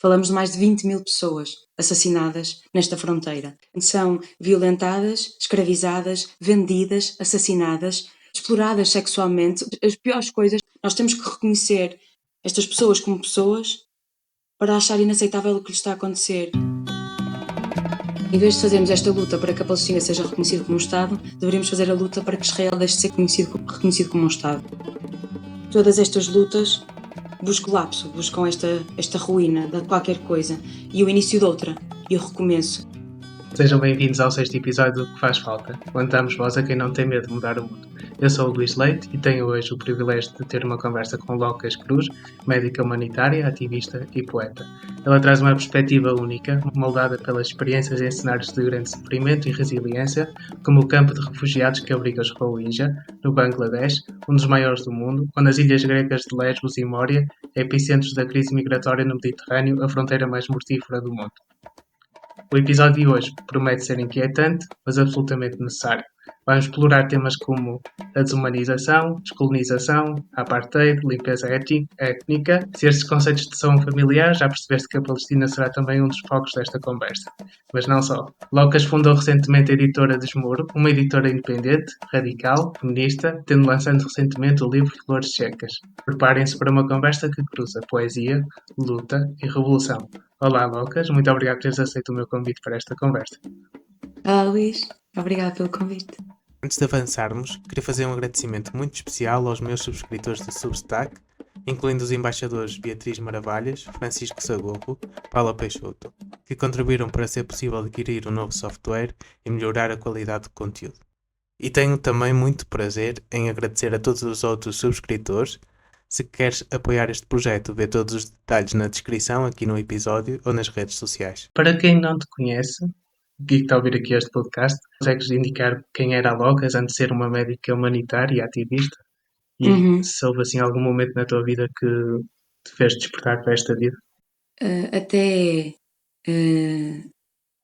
falamos de mais de 20.000 pessoas assassinadas nesta fronteira. São violentadas, escravizadas, vendidas, assassinadas, exploradas sexualmente. As piores coisas. Nós temos que reconhecer estas pessoas como pessoas para achar inaceitável o que lhes está a acontecer. Em vez de fazermos esta luta para que a Palestina seja reconhecida como um Estado, deveríamos fazer a luta para que Israel deixe de ser reconhecido como um Estado. Todas estas lutas buscam colapso, buscam esta ruína de qualquer coisa e o início de outra, e o recomeço. Sejam bem-vindos ao 6º episódio do Que Faz Falta, onde damos voz a quem não tem medo de mudar o mundo. Eu sou o Luís Leite e tenho hoje o privilégio de ter uma conversa com Locas Cruz, médica humanitária, ativista e poeta. Ela traz uma perspectiva única, moldada pelas experiências em cenários de grande sofrimento e resiliência, como o campo de refugiados que abriga os Rohingya, no Bangladesh, um dos maiores do mundo, onde as ilhas gregas de Lesbos e Moria, epicentros da crise migratória no Mediterrâneo, a fronteira mais mortífera do mundo. O episódio de hoje promete ser inquietante, mas absolutamente necessário. Vamos explorar temas como a desumanização, descolonização, apartheid, limpeza étnica. Se estes conceitos te são familiares, já percebeste que a Palestina será também um dos focos desta conversa. Mas não só. Locas fundou recentemente a editora Desmuro, uma editora independente, radical, feminista, tendo lançado recentemente o livro Flores Secas. Preparem-se para uma conversa que cruza poesia, luta e revolução. Olá, Locas. Muito obrigado por teres aceito o meu convite para esta conversa. Olá, Luís. Obrigada pelo convite. Antes de avançarmos, queria fazer um agradecimento muito especial aos meus subscritores do Substack, incluindo os embaixadores Beatriz Maravalhas, Francisco Sagorro, Paula Peixoto, que contribuíram para ser possível adquirir um novo software e melhorar a qualidade do conteúdo. E tenho também muito prazer em agradecer a todos os outros subscritores. Se queres apoiar este projeto, vê todos os detalhes na descrição aqui no episódio ou nas redes sociais. Para quem não te conhece e que está a ouvir aqui este podcast, consegues indicar quem era a Locas antes de ser uma médica humanitária e ativista? E se houve assim algum momento na tua vida que te fez despertar para esta vida? Até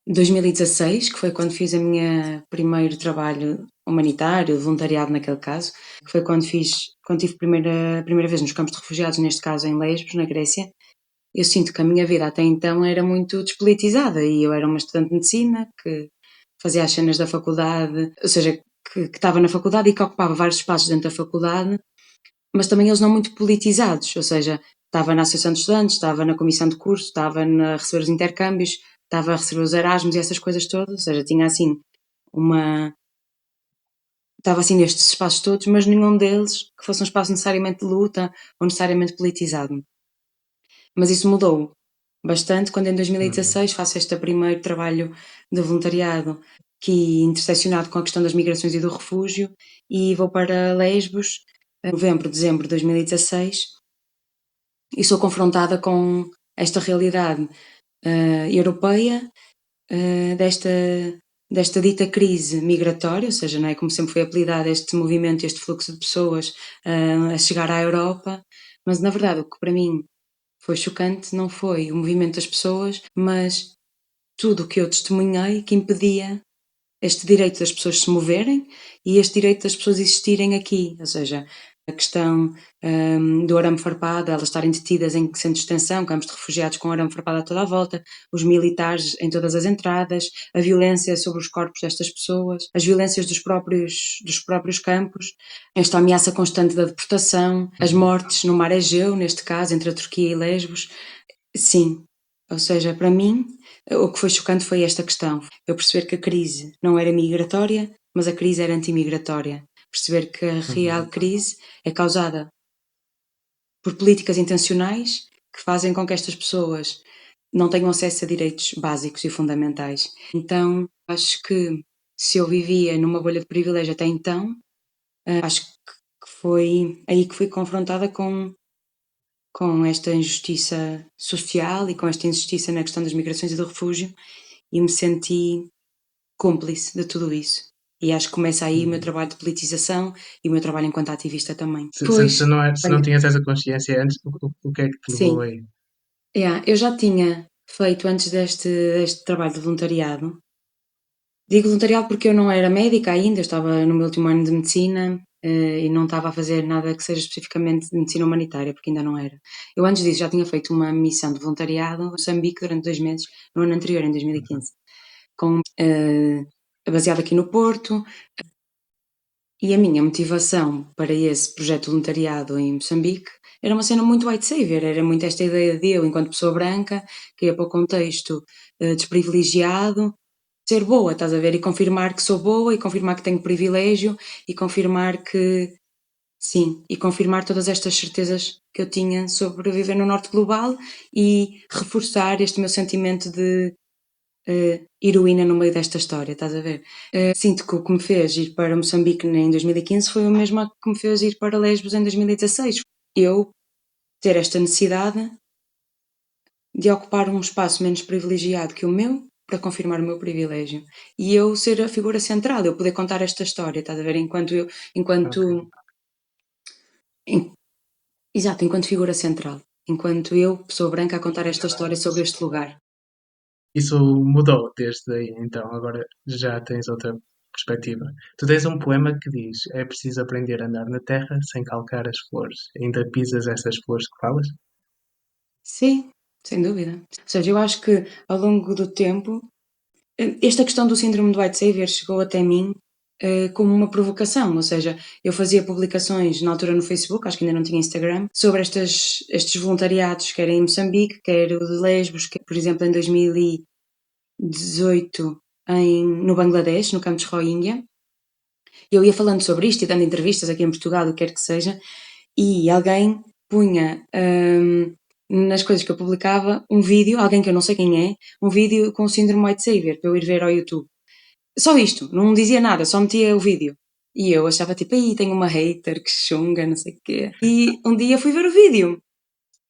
2016, que foi quando fiz o meu primeiro trabalho humanitário, voluntariado naquele caso, que foi quando tive a primeira vez nos campos de refugiados, neste caso em Lesbos, na Grécia. Eu sinto que a minha vida até então era muito despolitizada e eu era uma estudante de medicina que fazia as cenas da faculdade, ou seja, que estava na faculdade e que ocupava vários espaços dentro da faculdade, mas também eles não muito politizados, ou seja, estava na associação de estudantes, estava na comissão de curso, estava a receber os intercâmbios, estava a receber os Erasmus e essas coisas todas, ou seja, tinha assim estava assim nestes espaços todos, mas nenhum deles que fosse um espaço necessariamente de luta ou necessariamente politizado. Mas isso mudou bastante quando em 2016 faço este primeiro trabalho de voluntariado aqui interseccionado com a questão das migrações e do refúgio e vou para Lesbos em novembro, dezembro de 2016 e sou confrontada com esta realidade europeia desta dita crise migratória, ou seja, não é, como sempre foi apelidado este movimento, este fluxo de pessoas a chegar à Europa, mas na verdade o que para mim foi chocante não foi o movimento das pessoas, mas tudo o que eu testemunhei que impedia este direito das pessoas se moverem e este direito das pessoas existirem aqui, ou seja, a questão do arame farpado, elas estarem detidas em centros de detenção, campos de refugiados com arame farpado a toda a volta, os militares em todas as entradas, a violência sobre os corpos destas pessoas, as violências dos próprios campos, esta ameaça constante da deportação, as mortes no mar Egeu, neste caso, entre a Turquia e Lesbos. Sim, ou seja, para mim, o que foi chocante foi esta questão. Eu perceber que a crise não era migratória, mas a crise era antimigratória. Perceber que a real crise é causada por políticas intencionais que fazem com que estas pessoas não tenham acesso a direitos básicos e fundamentais. Então, acho que se eu vivia numa bolha de privilégio até então, acho que foi aí que fui confrontada com esta injustiça social e com esta injustiça na questão das migrações e do refúgio e me senti cúmplice de tudo isso. E acho que começa aí o meu trabalho de politização e o meu trabalho enquanto ativista também. Se não tinhas essa consciência antes, o que é que te levou aí? Eu já tinha feito antes deste trabalho de voluntariado. Digo voluntariado porque eu não era médica ainda, eu estava no meu último ano de medicina e não estava a fazer nada que seja especificamente de medicina humanitária, porque ainda não era. Eu antes disso já tinha feito uma missão de voluntariado em Moçambique durante 2 meses, no ano anterior, em 2015, baseado aqui no Porto. E a minha motivação para esse projeto de voluntariado em Moçambique era uma cena muito white savior, era muito esta ideia de eu, enquanto pessoa branca, que ia para o contexto desprivilegiado, ser boa, estás a ver? E confirmar que sou boa, e confirmar que tenho privilégio, e confirmar que, sim, e confirmar todas estas certezas que eu tinha sobre viver no Norte Global e reforçar este meu sentimento de heroína no meio desta história, estás a ver? Sinto que o que me fez ir para Moçambique em 2015 foi o mesmo que me fez ir para Lesbos em 2016. Eu ter esta necessidade de ocupar um espaço menos privilegiado que o meu para confirmar o meu privilégio. E eu ser a figura central, eu poder contar esta história, estás a ver? Exato, enquanto figura central. Enquanto eu, pessoa branca, a contar esta história sobre este lugar. Isso mudou desde aí, então agora já tens outra perspectiva. Tu tens um poema que diz: é preciso aprender a andar na terra sem calcar as flores. Ainda pisas essas flores que falas? Sim, sem dúvida. Ou seja, eu acho que ao longo do tempo, esta questão do síndrome do White Savior chegou até mim como uma provocação, ou seja, eu fazia publicações na altura no Facebook, acho que ainda não tinha Instagram, sobre estes voluntariados, quer em Moçambique, quer o de Lesbos, que, por exemplo, em 2018 no Bangladesh, no campo de Rohingya. Eu ia falando sobre isto e dando entrevistas aqui em Portugal, o que quer que seja, e alguém punha nas coisas que eu publicava um vídeo, alguém que eu não sei quem é, um vídeo com o síndrome White Savior, para eu ir ver ao YouTube. Só isto, não dizia nada, só metia o vídeo. E eu achava tipo, aí tenho uma hater que chunga, não sei o quê. E um dia fui ver o vídeo.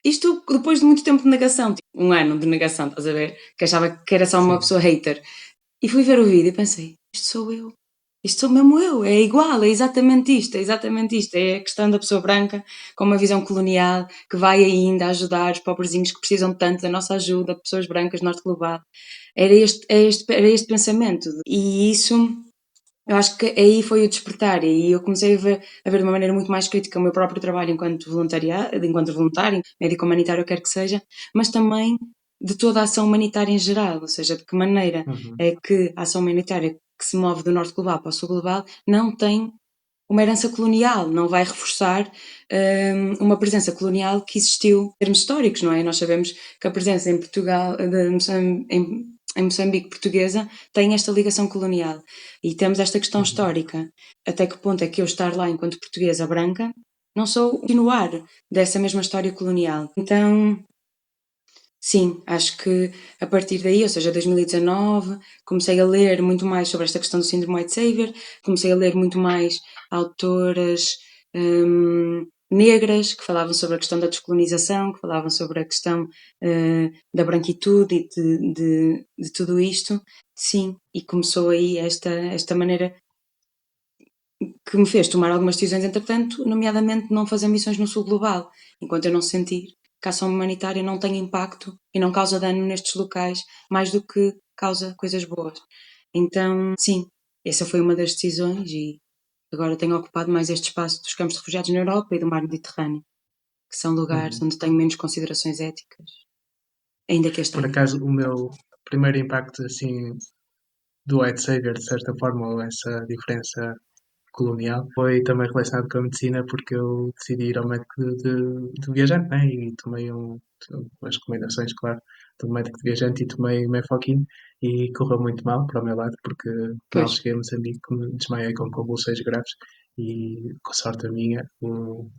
Isto depois de muito tempo de negação, tipo, 1 ano de negação, estás a ver? Que achava que era só uma Sim. pessoa hater. E fui ver o vídeo e pensei, isto sou eu. Isto sou mesmo eu, é igual, é exatamente isto, é exatamente isto. É a questão da pessoa branca com uma visão colonial que vai ainda ajudar os pobrezinhos que precisam tanto da nossa ajuda, pessoas brancas, norte global. Era este pensamento. E isso, eu acho que aí foi o despertar. E eu comecei a ver de uma maneira muito mais crítica o meu próprio trabalho enquanto voluntário, médico humanitário, quer que seja, mas também de toda a ação humanitária em geral, ou seja, de que maneira é que a ação humanitária que se move do norte global para o sul global não tem uma herança colonial, não vai reforçar uma presença colonial que existiu em termos históricos, não é? Nós sabemos que a presença em Portugal, em Moçambique portuguesa, tem esta ligação colonial e temos esta questão histórica. Até que ponto é que eu estar lá enquanto portuguesa branca não sou continuar dessa mesma história colonial? Então, sim, acho que a partir daí, ou seja, 2019, comecei a ler muito mais sobre esta questão do síndrome White Savior, comecei a ler muito mais autoras negras que falavam sobre a questão da descolonização, que falavam sobre a questão da branquitude e de tudo isto. Sim, e começou aí esta maneira que me fez tomar algumas decisões, entretanto, nomeadamente não fazer missões no sul global, enquanto eu não sentir que a ação humanitária não tem impacto e não causa dano nestes locais, mais do que causa coisas boas. Então, sim, essa foi uma das decisões e agora tenho ocupado mais este espaço dos campos de refugiados na Europa e do mar Mediterrâneo, que são lugares onde tenho menos considerações éticas, ainda que este Por ano. acaso, o meu primeiro impacto assim do White Savior, de certa forma, ou essa diferença colonial, foi também relacionado com a medicina, porque eu decidi ir ao médico de viajante, né? E tomei umas recomendações, claro, do médico de viajante e tomei Mefoquine e correu muito mal para o meu lado, porque mal Pois. cheguei a Moçambique me desmaiei com convulsões graves e, com sorte a minha,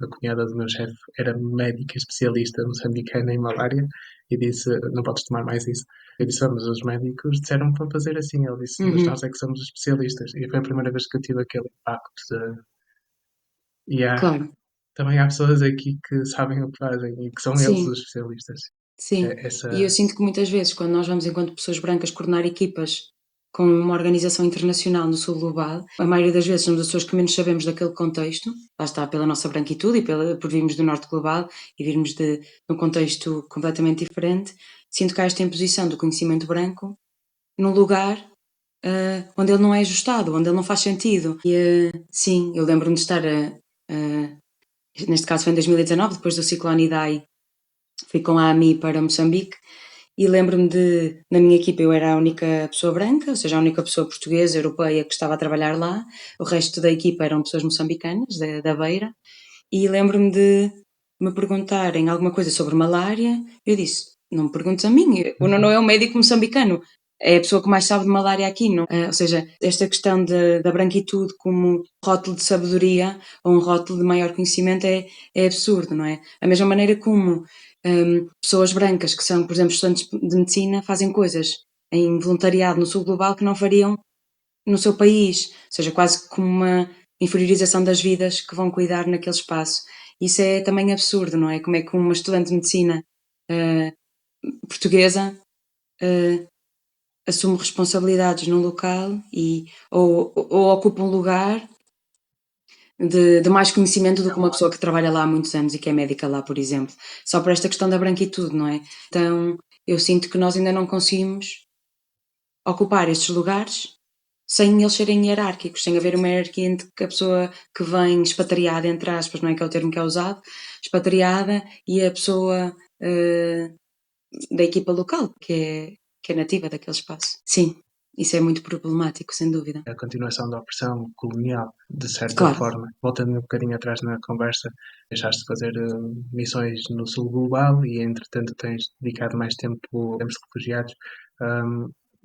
a cunhada do meu chefe era médica especialista moçambicana em malária e disse, não podes tomar mais isso. Eu disse, mas os médicos disseram para fazer assim. Ele disse, mas nós é que somos especialistas. E foi a primeira vez que eu tive aquele impacto de... E Claro, também há pessoas aqui que sabem o que fazem e que são eles sim. os especialistas. Sim, e eu Essa... sinto que muitas vezes, quando nós vamos enquanto pessoas brancas coordenar equipas com uma organização internacional no sul global, a maioria das vezes somos as pessoas que menos sabemos daquele contexto, lá está pela nossa branquitude e por virmos do norte global e virmos de um contexto completamente diferente, sinto que há esta imposição do conhecimento branco num lugar onde ele não é ajustado, onde ele não faz sentido. E sim, eu lembro-me de estar, neste caso foi em 2019, depois do ciclone Idai, fui com a AMI para Moçambique e lembro-me de, na minha equipa eu era a única pessoa branca, ou seja, a única pessoa portuguesa, europeia que estava a trabalhar lá, o resto da equipa eram pessoas moçambicanas, da Beira, e lembro-me de me perguntarem alguma coisa sobre malária, eu disse, não me perguntes a mim, o Nuno é um médico moçambicano, é a pessoa que mais sabe de malária aqui, não? Ou seja, esta questão da branquitude como rótulo de sabedoria ou um rótulo de maior conhecimento é absurdo, não é? A mesma maneira como pessoas brancas que são, por exemplo, estudantes de medicina fazem coisas em voluntariado no sul global que não fariam no seu país, ou seja, quase como uma inferiorização das vidas que vão cuidar naquele espaço. Isso é também absurdo, não é? Como é que uma estudante de medicina portuguesa assume responsabilidades num local ou ocupa um lugar de mais conhecimento do que uma pessoa que trabalha lá há muitos anos e que é médica lá, por exemplo. Só por esta questão da branquitude, não é? Então, eu sinto que nós ainda não conseguimos ocupar estes lugares sem eles serem hierárquicos, sem haver uma hierarquia entre a pessoa que vem expatriada, entre aspas, não é que é o termo que é usado, expatriada, e a pessoa da equipa local, que é nativa daquele espaço. Sim, isso é muito problemático, sem dúvida. A continuação da opressão colonial, de certa Claro. forma. Voltando um bocadinho atrás na conversa, deixaste de fazer missões no sul global e, entretanto, tens dedicado mais tempo aos campos de refugiados.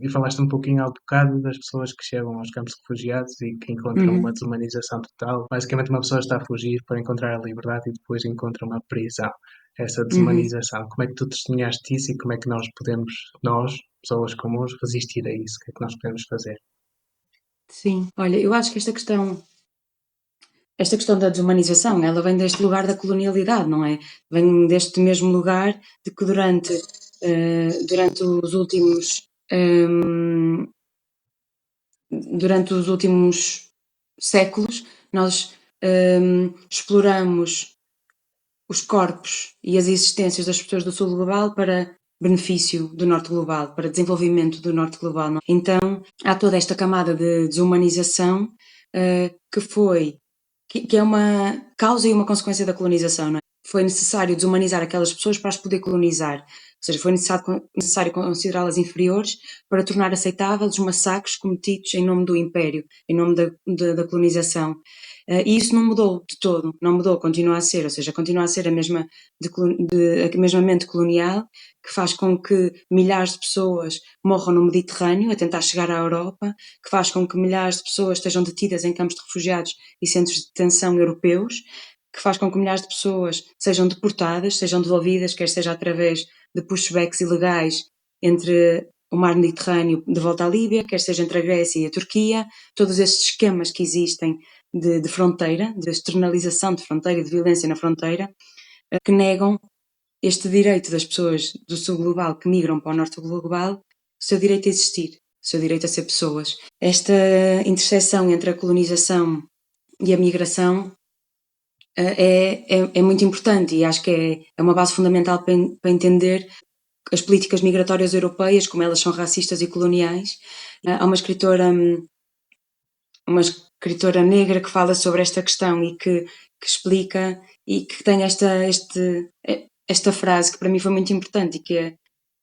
E falaste um pouquinho ao bocado das pessoas que chegam aos campos de refugiados e que encontram uma desumanização total. Basicamente, uma pessoa está a fugir para encontrar a liberdade e depois encontra uma prisão. Essa desumanização. Como é que tu testemunhaste isso e como é que nós podemos, nós, pessoas comuns, resistir a isso? O que é que nós podemos fazer? Sim, olha, eu acho que esta questão da desumanização, ela vem deste lugar da colonialidade, não é? Vem deste mesmo lugar de que durante os últimos séculos nós exploramos os corpos e as existências das pessoas do sul global para benefício do norte global, para desenvolvimento do norte global. Não é? Então há toda esta camada de desumanização que é uma causa e uma consequência da colonização. Não é? Foi necessário desumanizar aquelas pessoas para as poder colonizar, ou seja, foi necessário considerá-las inferiores para tornar aceitáveis os massacres cometidos em nome do império, em nome da colonização. E isso não mudou de todo, não mudou, continua a ser, ou seja, continua a ser a mesma mente colonial que faz com que milhares de pessoas morram no Mediterrâneo a tentar chegar à Europa, que faz com que milhares de pessoas estejam detidas em campos de refugiados e centros de detenção europeus, que faz com que milhares de pessoas sejam deportadas, sejam devolvidas, quer seja através de pushbacks ilegais entre o mar Mediterrâneo de volta à Líbia, quer seja entre a Grécia e a Turquia, todos estes esquemas que existem de fronteira, de externalização de fronteira e de violência na fronteira, que negam este direito das pessoas do sul global que migram para o norte global, o seu direito a existir, o seu direito a ser pessoas. Esta interseção entre a colonização e a migração é muito importante e acho que é uma base fundamental para entender as políticas migratórias europeias, como elas são racistas e coloniais. Há uma escritora negra que fala sobre esta questão e que explica e que tem esta frase que para mim foi muito importante e que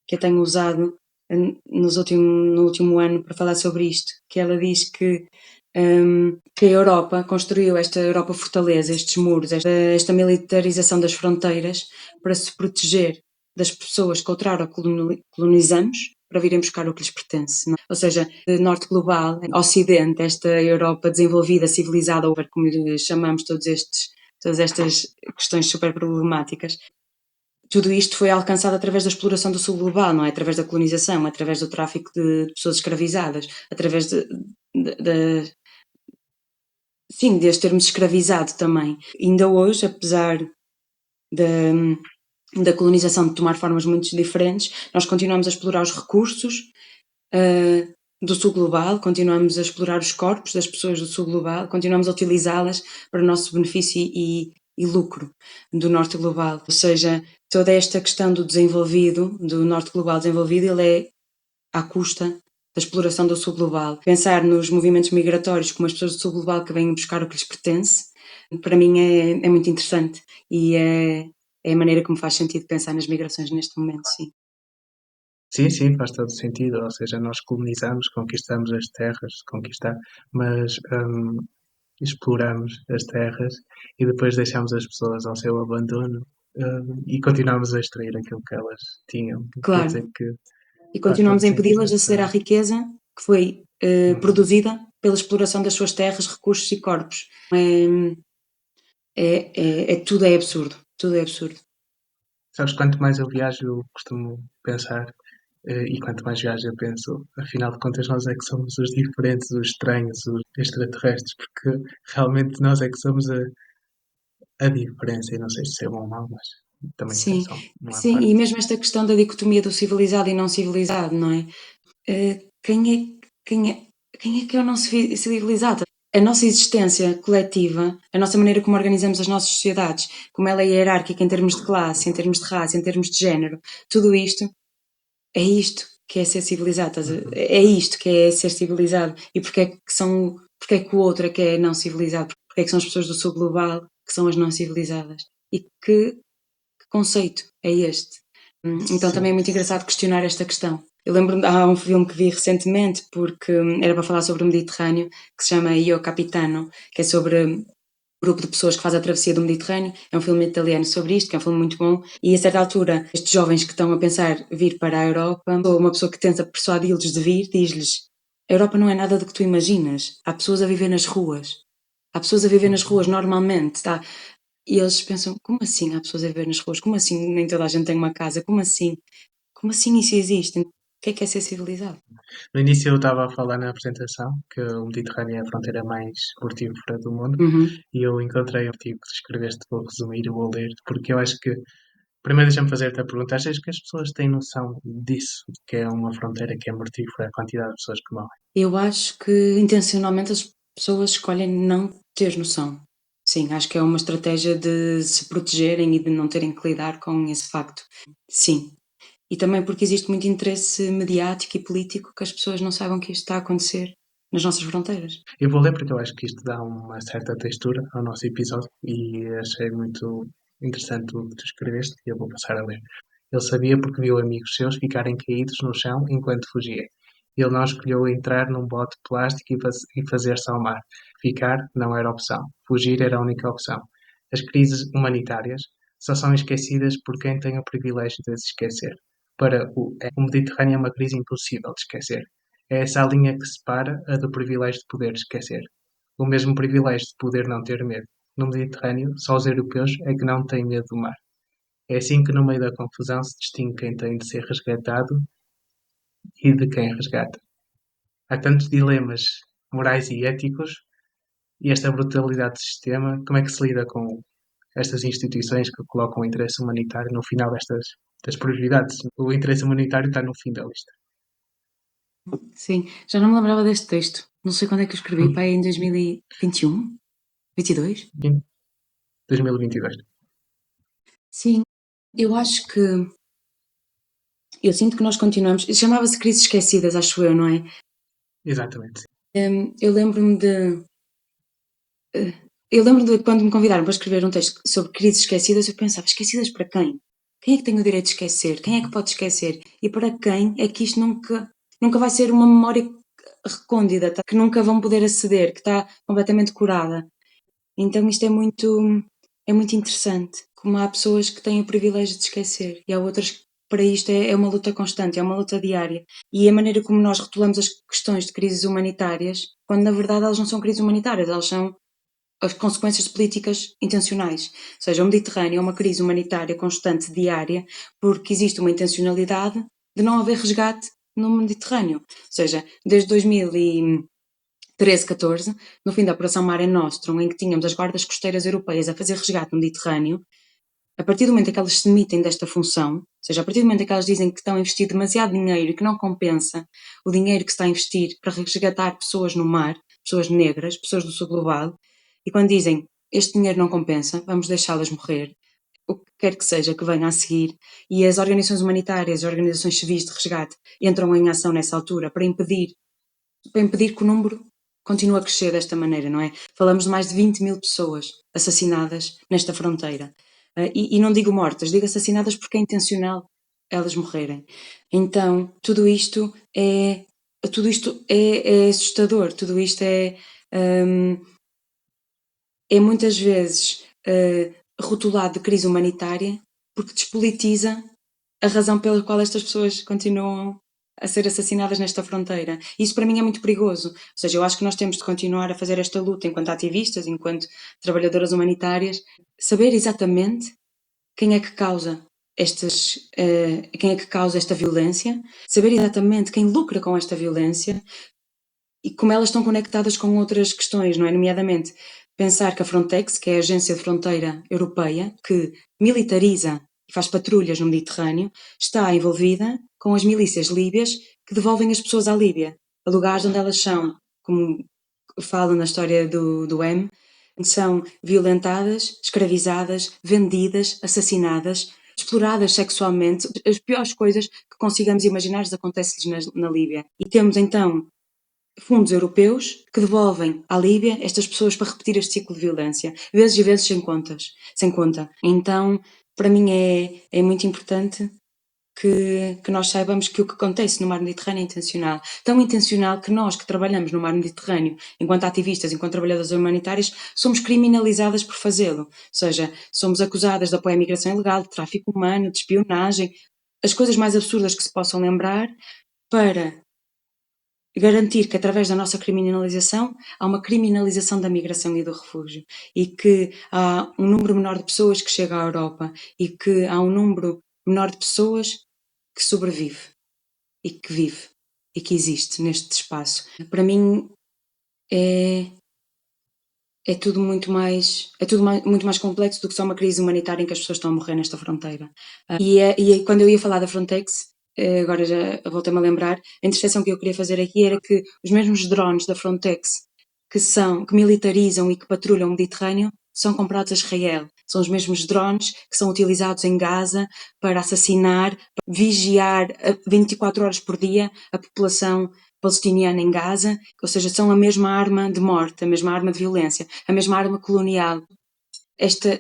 eu tenho usado no último ano para falar sobre isto, que ela diz que a Europa construiu esta Europa fortaleza, estes muros, esta militarização das fronteiras para se proteger das pessoas que outrora colonizamos para virem buscar o que lhes pertence. Não? Ou seja, de norte global, ocidente, esta Europa desenvolvida, civilizada, como lhe chamamos todas estas questões super problemáticas, tudo isto foi alcançado através da exploração do sul global, não é? Através da colonização, através do tráfico de pessoas escravizadas, através sim, de as termos escravizado também. Ainda hoje, apesar da colonização de tomar formas muito diferentes, nós continuamos a explorar os recursos do sul global, continuamos a explorar os corpos das pessoas do sul global, continuamos a utilizá-las para o nosso benefício e lucro do norte global. Ou seja, toda esta questão do norte global desenvolvido, ele é à custa da exploração do sul global, pensar nos movimentos migratórios como as pessoas do sul global que vêm buscar o que lhes pertence, para mim é muito interessante e é a maneira como faz sentido pensar nas migrações neste momento, sim. Sim, faz todo sentido. Ou seja, nós colonizamos, conquistamos as terras, mas exploramos as terras e depois deixamos as pessoas ao seu abandono, e continuamos a extrair aquilo que elas tinham. Quer Claro, dizer que e faz todo continuamos a sentido impedi-las de aceder à essa. riqueza que foi produzida pela exploração das suas terras, recursos e corpos. Tudo é absurdo, tudo é absurdo. Sabes, quanto mais eu viajo, eu costumo pensar, e quanto mais viajo, eu penso, afinal de contas, nós é que somos os diferentes, os estranhos, os extraterrestres, porque realmente nós é que somos a diferença. E não sei se é bom ou mau, mas também isso é Sim, só uma sim, e parte. mesmo esta questão da dicotomia do civilizado e não civilizado, não é? Quem é, quem é que é o não civilizado? A nossa existência coletiva, a nossa maneira como organizamos as nossas sociedades, como ela é hierárquica em termos de classe, em termos de raça, em termos de género, tudo isto é isto que é ser civilizado, é isto que é ser civilizado. E porque é que o outro é que é não civilizado? Porque é que são as pessoas do sul global que são as não civilizadas? E que conceito é este? Então também é Sim. muito engraçado questionar esta questão. Eu lembro-me, há um filme que vi recentemente, porque era para falar sobre o Mediterrâneo, que se chama Io Capitano, que é sobre um grupo de pessoas que faz a travessia do Mediterrâneo. É um filme italiano sobre isto, que é um filme muito bom. E a certa altura, estes jovens que estão a pensar vir para a Europa, ou uma pessoa que tenta persuadi-los de vir, diz-lhes: a Europa não é nada do que tu imaginas. Há pessoas a viver nas ruas. Há pessoas a viver nas ruas normalmente, tá? E eles pensam: como assim há pessoas a viver nas ruas? Como assim nem toda a gente tem uma casa? Como assim? Como assim isso existe? O que é ser civilizado? No início eu estava a falar na apresentação que o Mediterrâneo é a fronteira mais mortífera do mundo, Uhum. e eu encontrei um artigo que escreveste, vou resumir e vou ler, porque eu acho que, primeiro deixa-me fazer-te a pergunta, achas que as pessoas têm noção disso, que é uma fronteira que é mortífera, a quantidade de pessoas que morrem? Eu acho que intencionalmente as pessoas escolhem não ter noção. Sim, acho que é uma estratégia de se protegerem e de não terem que lidar com esse facto. Sim. E também porque existe muito interesse mediático e político que as pessoas não saibam que isto está a acontecer nas nossas fronteiras. Eu vou ler porque eu acho que isto dá uma certa textura ao nosso episódio e achei muito interessante o que tu escreveste e eu vou passar a ler. Ele sabia porque viu amigos seus ficarem caídos no chão enquanto fugia. Ele não escolheu entrar num bote de plástico e fazer-se ao mar. Ficar não era opção. Fugir era a única opção. As crises humanitárias só são esquecidas por quem tem o privilégio de se esquecer. O Mediterrâneo é uma crise impossível de esquecer. É essa a linha que separa a do privilégio de poder esquecer. O mesmo privilégio de poder não ter medo. No Mediterrâneo, só os europeus é que não têm medo do mar. É assim que no meio da confusão se distingue quem tem de ser resgatado e de quem resgata. Há tantos dilemas morais e éticos e esta brutalidade do sistema, como é que se lida com estas instituições que colocam o interesse humanitário no final das prioridades? O interesse humanitário está no fim da lista. Sim, já não me lembrava deste texto. Não sei quando é que eu escrevi, pá, em 2021? 22? 2022. Sim, eu acho que. Eu sinto que nós continuamos. Chamava-se Crises Esquecidas, acho eu, não é? Exatamente. Eu lembro-me de. Eu lembro de quando me convidaram para escrever um texto sobre crises esquecidas, eu pensava: esquecidas para quem? Quem é que tem o direito de esquecer? Quem é que pode esquecer? E para quem é que isto nunca vai ser uma memória recôndita, tá? Que nunca vão poder aceder, que está completamente curada? Então isto é muito interessante, como há pessoas que têm o privilégio de esquecer e há outras que para isto é uma luta constante, é uma luta diária. E a maneira como nós rotulamos as questões de crises humanitárias, quando na verdade elas não são crises humanitárias, elas são as consequências de políticas intencionais. Ou seja, o Mediterrâneo é uma crise humanitária constante, diária, porque existe uma intencionalidade de não haver resgate no Mediterrâneo. Ou seja, desde 2013, 14, no fim da Operação Mare Nostrum, em que tínhamos as guardas costeiras europeias a fazer resgate no Mediterrâneo, a partir do momento em que elas se demitem desta função, ou seja, a partir do momento em que elas dizem que estão a investir demasiado dinheiro e que não compensa o dinheiro que se está a investir para resgatar pessoas no mar, pessoas negras, pessoas do sul global, e quando dizem este dinheiro não compensa, vamos deixá-las morrer, o que quer que seja que venha a seguir, e as organizações humanitárias, as organizações civis de resgate entram em ação nessa altura para impedir que o número continue a crescer desta maneira, não é? Falamos de mais de 20.000 pessoas assassinadas nesta fronteira. E não digo mortas, digo assassinadas porque é intencional elas morrerem. Então, tudo isto é assustador, tudo isto é muitas vezes rotulado de crise humanitária porque despolitiza a razão pela qual estas pessoas continuam a ser assassinadas nesta fronteira. Isso para mim é muito perigoso. Ou seja, eu acho que nós temos de continuar a fazer esta luta enquanto ativistas, enquanto trabalhadoras humanitárias, saber exatamente quem é que causa quem é que causa esta violência, saber exatamente quem lucra com esta violência e como elas estão conectadas com outras questões, não é? Nomeadamente, pensar que a Frontex, que é a Agência de Fronteira Europeia, que militariza e faz patrulhas no Mediterrâneo, está envolvida com as milícias líbias que devolvem as pessoas à Líbia, a lugares onde elas são, como fala na história do M, são violentadas, escravizadas, vendidas, assassinadas, exploradas sexualmente. As piores coisas que consigamos imaginar acontecem-lhes na Líbia. E temos então fundos europeus que devolvem à Líbia estas pessoas para repetir este ciclo de violência, vezes e vezes sem conta. Então, para mim é muito importante que nós saibamos que o que acontece no mar Mediterrâneo é intencional. Tão intencional que nós que trabalhamos no mar Mediterrâneo, enquanto ativistas, enquanto trabalhadoras humanitárias, somos criminalizadas por fazê-lo. Ou seja, somos acusadas de apoio à migração ilegal, de tráfico humano, de espionagem, as coisas mais absurdas que se possam lembrar, para garantir que através da nossa criminalização há uma criminalização da migração e do refúgio, e que há um número menor de pessoas que chega à Europa e que há um número menor de pessoas que sobrevive e que vive e que existe neste espaço. Para mim é tudo muito mais complexo do que só uma crise humanitária em que as pessoas estão a morrer nesta fronteira. E quando eu ia falar da Frontex, agora já voltei-me a lembrar, a interseção que eu queria fazer aqui era que os mesmos drones da Frontex que militarizam e que patrulham o Mediterrâneo são comprados a Israel. São os mesmos drones que são utilizados em Gaza para assassinar, para vigiar 24 horas por dia a população palestiniana em Gaza, ou seja, são a mesma arma de morte, a mesma arma de violência, a mesma arma colonial.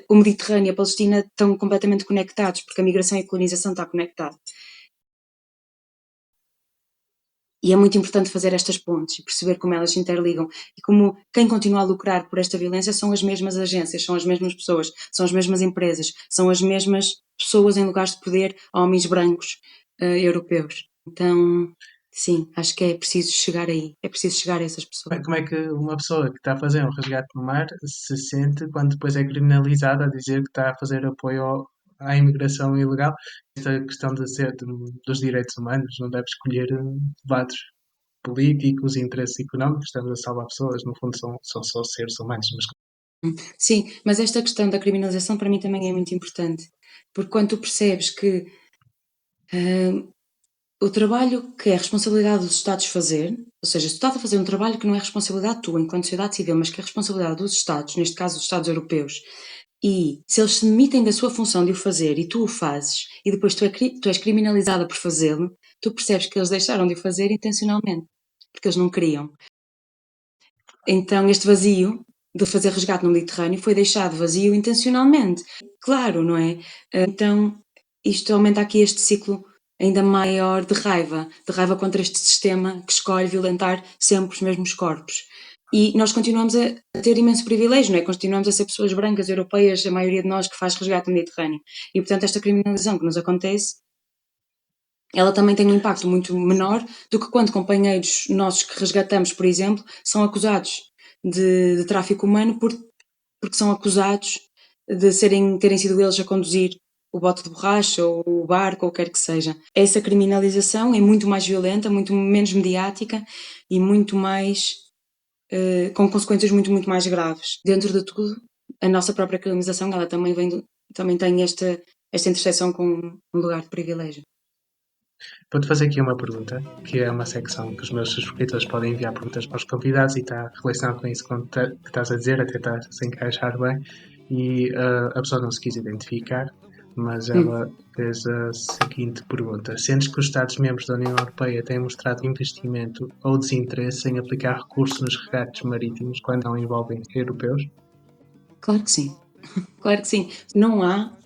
O Mediterrâneo e a Palestina estão completamente conectados, porque a migração e a colonização estão conectadas. E é muito importante fazer estas pontes e perceber como elas se interligam e como quem continua a lucrar por esta violência são as mesmas agências, são as mesmas pessoas, são as mesmas empresas, são as mesmas pessoas em lugares de poder, homens brancos europeus. Então, sim, acho que é preciso chegar aí, é preciso chegar a essas pessoas. Como é que uma pessoa que está a fazer um resgate no mar se sente quando depois é criminalizada a dizer que está a fazer apoio à imigração ilegal? Esta questão dos direitos humanos não deve escolher lados políticos e interesses económicos, estamos a salvar pessoas, no fundo são só seres humanos. Sim, mas esta questão da criminalização para mim também é muito importante, porque quando tu percebes que o trabalho que é responsabilidade dos Estados fazer, ou seja, se tu estás a fazer um trabalho que não é responsabilidade tua enquanto sociedade civil, mas que é responsabilidade dos Estados, neste caso dos Estados europeus, e se eles se demitem da sua função de o fazer e tu o fazes, e depois tu és criminalizada por fazê-lo, tu percebes que eles deixaram de o fazer intencionalmente, porque eles não queriam. Então este vazio de fazer resgate no Mediterrâneo foi deixado vazio intencionalmente. Claro, não é? Então isto aumenta aqui este ciclo ainda maior de raiva contra este sistema que escolhe violentar sempre os mesmos corpos. E nós continuamos a ter imenso privilégio, não é? Continuamos a ser pessoas brancas, europeias, a maioria de nós que faz resgate no Mediterrâneo. E portanto esta criminalização que nos acontece, ela também tem um impacto muito menor do que quando companheiros nossos que resgatamos, por exemplo, são acusados de tráfico humano porque são acusados de terem sido eles a conduzir o bote de borracha ou o barco ou o que quer que seja. Essa criminalização é muito mais violenta, muito menos mediática e muito mais com consequências muito, muito mais graves. Dentro de tudo, a nossa própria criminalização ela também tem esta interseção com um lugar de privilégio. Vou-te fazer aqui uma pergunta, que é uma secção que os meus subscritores podem enviar perguntas para os convidados e está relacionado com isso que estás a dizer, até está a se encaixar bem. e a pessoa não se quis identificar, mas ela fez a seguinte pergunta: sentes que os Estados-membros da União Europeia têm mostrado investimento ou desinteresse em aplicar recursos nos resgates marítimos quando não envolvem europeus? Claro que sim. Claro que sim. Não há,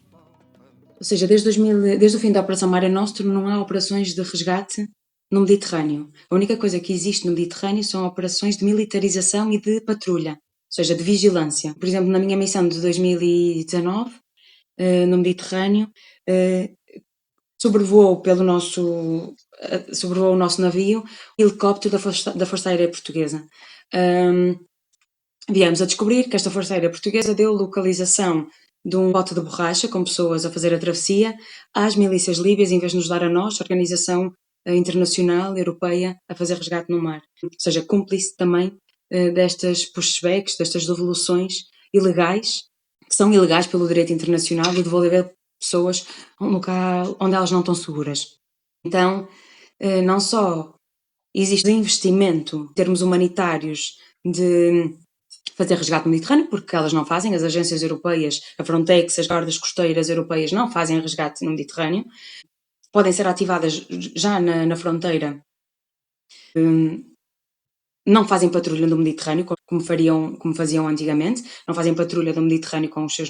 ou seja, desde o fim da Operação Mare Nostrum, não há operações de resgate no Mediterrâneo. A única coisa que existe no Mediterrâneo são operações de militarização e de patrulha, ou seja, de vigilância. Por exemplo, na minha missão de 2019, no Mediterrâneo, sobrevoou o nosso navio um helicóptero da Força Aérea Portuguesa. Viemos a descobrir que esta Força Aérea Portuguesa deu localização de um bote de borracha com pessoas a fazer a travessia às milícias líbias, em vez de nos dar a nós, a Organização Internacional Europeia, a fazer resgate no mar. Ou seja, cúmplice também destas pushbacks, destas devoluções ilegais, que são ilegais pelo direito internacional, de devolver pessoas a um local onde elas não estão seguras. Então, não só existe investimento em termos humanitários de fazer resgate no Mediterrâneo, porque elas não fazem, as agências europeias, a Frontex, as guardas costeiras europeias não fazem resgate no Mediterrâneo, podem ser ativadas já na fronteira, não fazem patrulha no Mediterrâneo, como faziam antigamente, não fazem patrulha no Mediterrâneo com os seus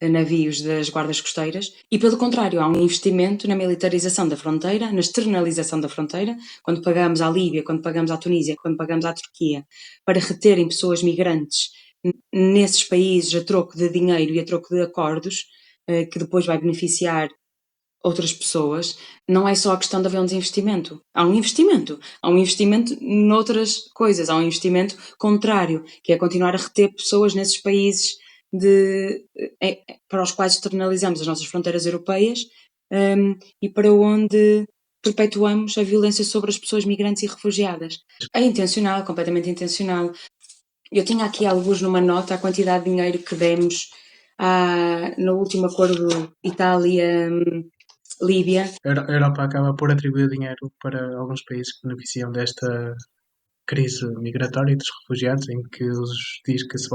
navios das guardas costeiras, e pelo contrário, há um investimento na militarização da fronteira, na externalização da fronteira, quando pagamos à Líbia, quando pagamos à Tunísia, quando pagamos à Turquia, para reterem pessoas migrantes nesses países a troco de dinheiro e a troco de acordos, que depois vai beneficiar outras pessoas, não é só a questão de haver um desinvestimento. Há um investimento noutras coisas, há um investimento contrário, que é continuar a reter pessoas nesses países para os quais externalizamos as nossas fronteiras europeias, e para onde perpetuamos a violência sobre as pessoas migrantes e refugiadas. É intencional, completamente intencional. Eu tinha aqui alguns numa nota a quantidade de dinheiro que demos no último acordo Itália-Líbia. A Europa acaba por atribuir dinheiro para alguns países que beneficiam desta crise migratória dos refugiados, em que diz que se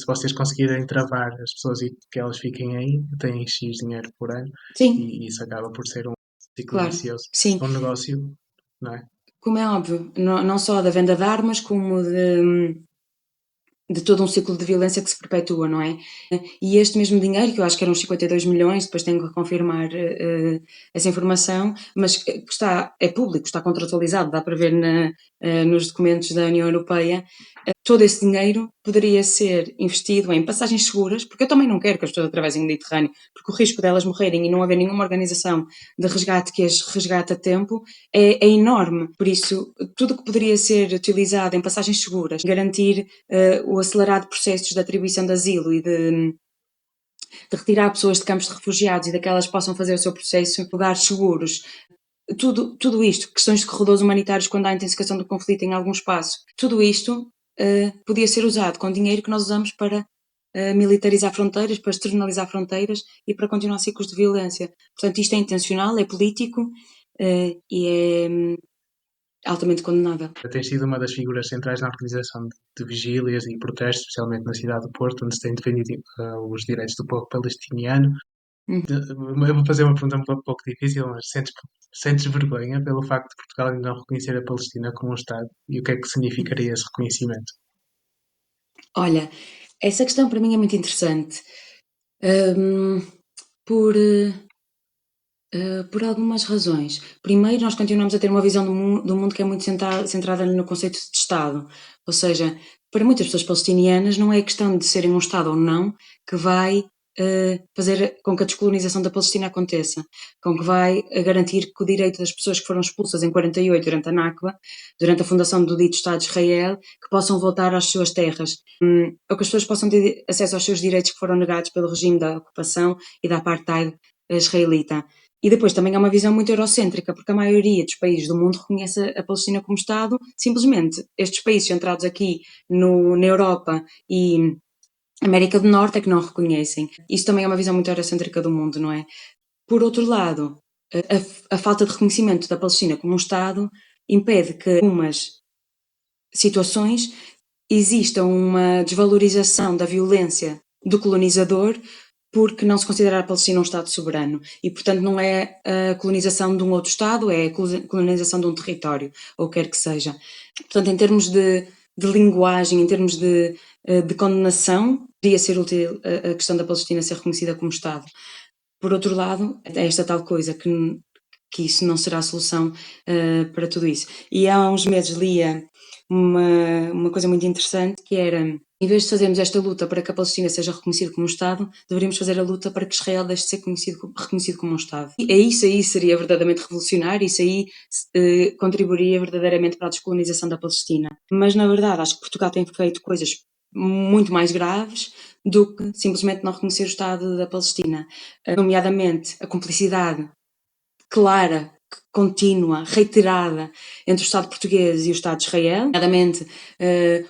vocês conseguirem travar as pessoas e que elas fiquem aí, têm X dinheiro por ano, Sim, e isso acaba por ser um ciclo claro, vicioso, sim. um negócio, não é? Como é óbvio, não só da venda de armas, como de todo um ciclo de violência que se perpetua, não é? E este mesmo dinheiro, que eu acho que eram uns 52 milhões, depois tenho que confirmar essa informação, mas que é público, está contratualizado, dá para ver nos documentos da União Europeia. Todo esse dinheiro poderia ser investido em passagens seguras, porque eu também não quero que as pessoas atravessem o Mediterrâneo, porque o risco delas morrerem e não haver nenhuma organização de resgate que as resgate a tempo é enorme. Por isso, tudo que poderia ser utilizado em passagens seguras, garantir o acelerado processo de atribuição de asilo e de retirar pessoas de campos de refugiados e daquelas que possam fazer o seu processo em lugares seguros, tudo isto, questões de corredores humanitários quando há intensificação do conflito em algum espaço, tudo isto podia ser usado com dinheiro que nós usamos para militarizar fronteiras, para externalizar fronteiras e para continuar ciclos de violência. Portanto, isto é intencional, é político e é altamente condenável. Tem sido uma das figuras centrais na organização de vigílias e protestos, especialmente na cidade do Porto, onde se tem defendido os direitos do povo palestiniano. Eu vou fazer uma pergunta um pouco difícil, mas sentes vergonha pelo facto de Portugal ainda não reconhecer a Palestina como um Estado? E o que é que significaria esse reconhecimento? Olha, essa questão para mim é muito interessante. Por por algumas razões. Primeiro, nós continuamos a ter uma visão do mundo que é muito centrada no conceito de Estado. Ou seja, para muitas pessoas palestinianas não é a questão de serem um Estado ou não que vai fazer com que a descolonização da Palestina aconteça, com que vai garantir que o direito das pessoas que foram expulsas em 48 durante a Nakba, durante a fundação do dito Estado de Israel, que possam voltar às suas terras, ou que as pessoas possam ter acesso aos seus direitos que foram negados pelo regime da ocupação e da apartheid israelita. E depois também há uma visão muito eurocêntrica, porque a maioria dos países do mundo reconhece a Palestina como Estado, simplesmente estes países centrados aqui na Europa e América do Norte é que não reconhecem. Isso também é uma visão muito eurocêntrica do mundo, não é? Por outro lado, a falta de reconhecimento da Palestina como um Estado impede que algumas situações exista uma desvalorização da violência do colonizador porque não se considera a Palestina um Estado soberano e, portanto, não é a colonização de um outro Estado, é a colonização de um território, ou quer que seja. Portanto, em termos de linguagem, em termos de condenação, poderia ser útil a questão da Palestina ser reconhecida como Estado. Por outro lado, é esta tal coisa que isso não será a solução para tudo isso. E há uns meses lia uma coisa muito interessante, que era, em vez de fazermos esta luta para que a Palestina seja reconhecida como um Estado, deveríamos fazer a luta para que Israel deixe de ser reconhecido como um Estado. E isso aí seria verdadeiramente revolucionário, isso aí contribuiria verdadeiramente para a descolonização da Palestina. Mas, na verdade, acho que Portugal tem feito coisas muito mais graves do que simplesmente não reconhecer o Estado da Palestina, nomeadamente a cumplicidade clara, contínua, reiterada entre o Estado português e o Estado de Israel, nomeadamente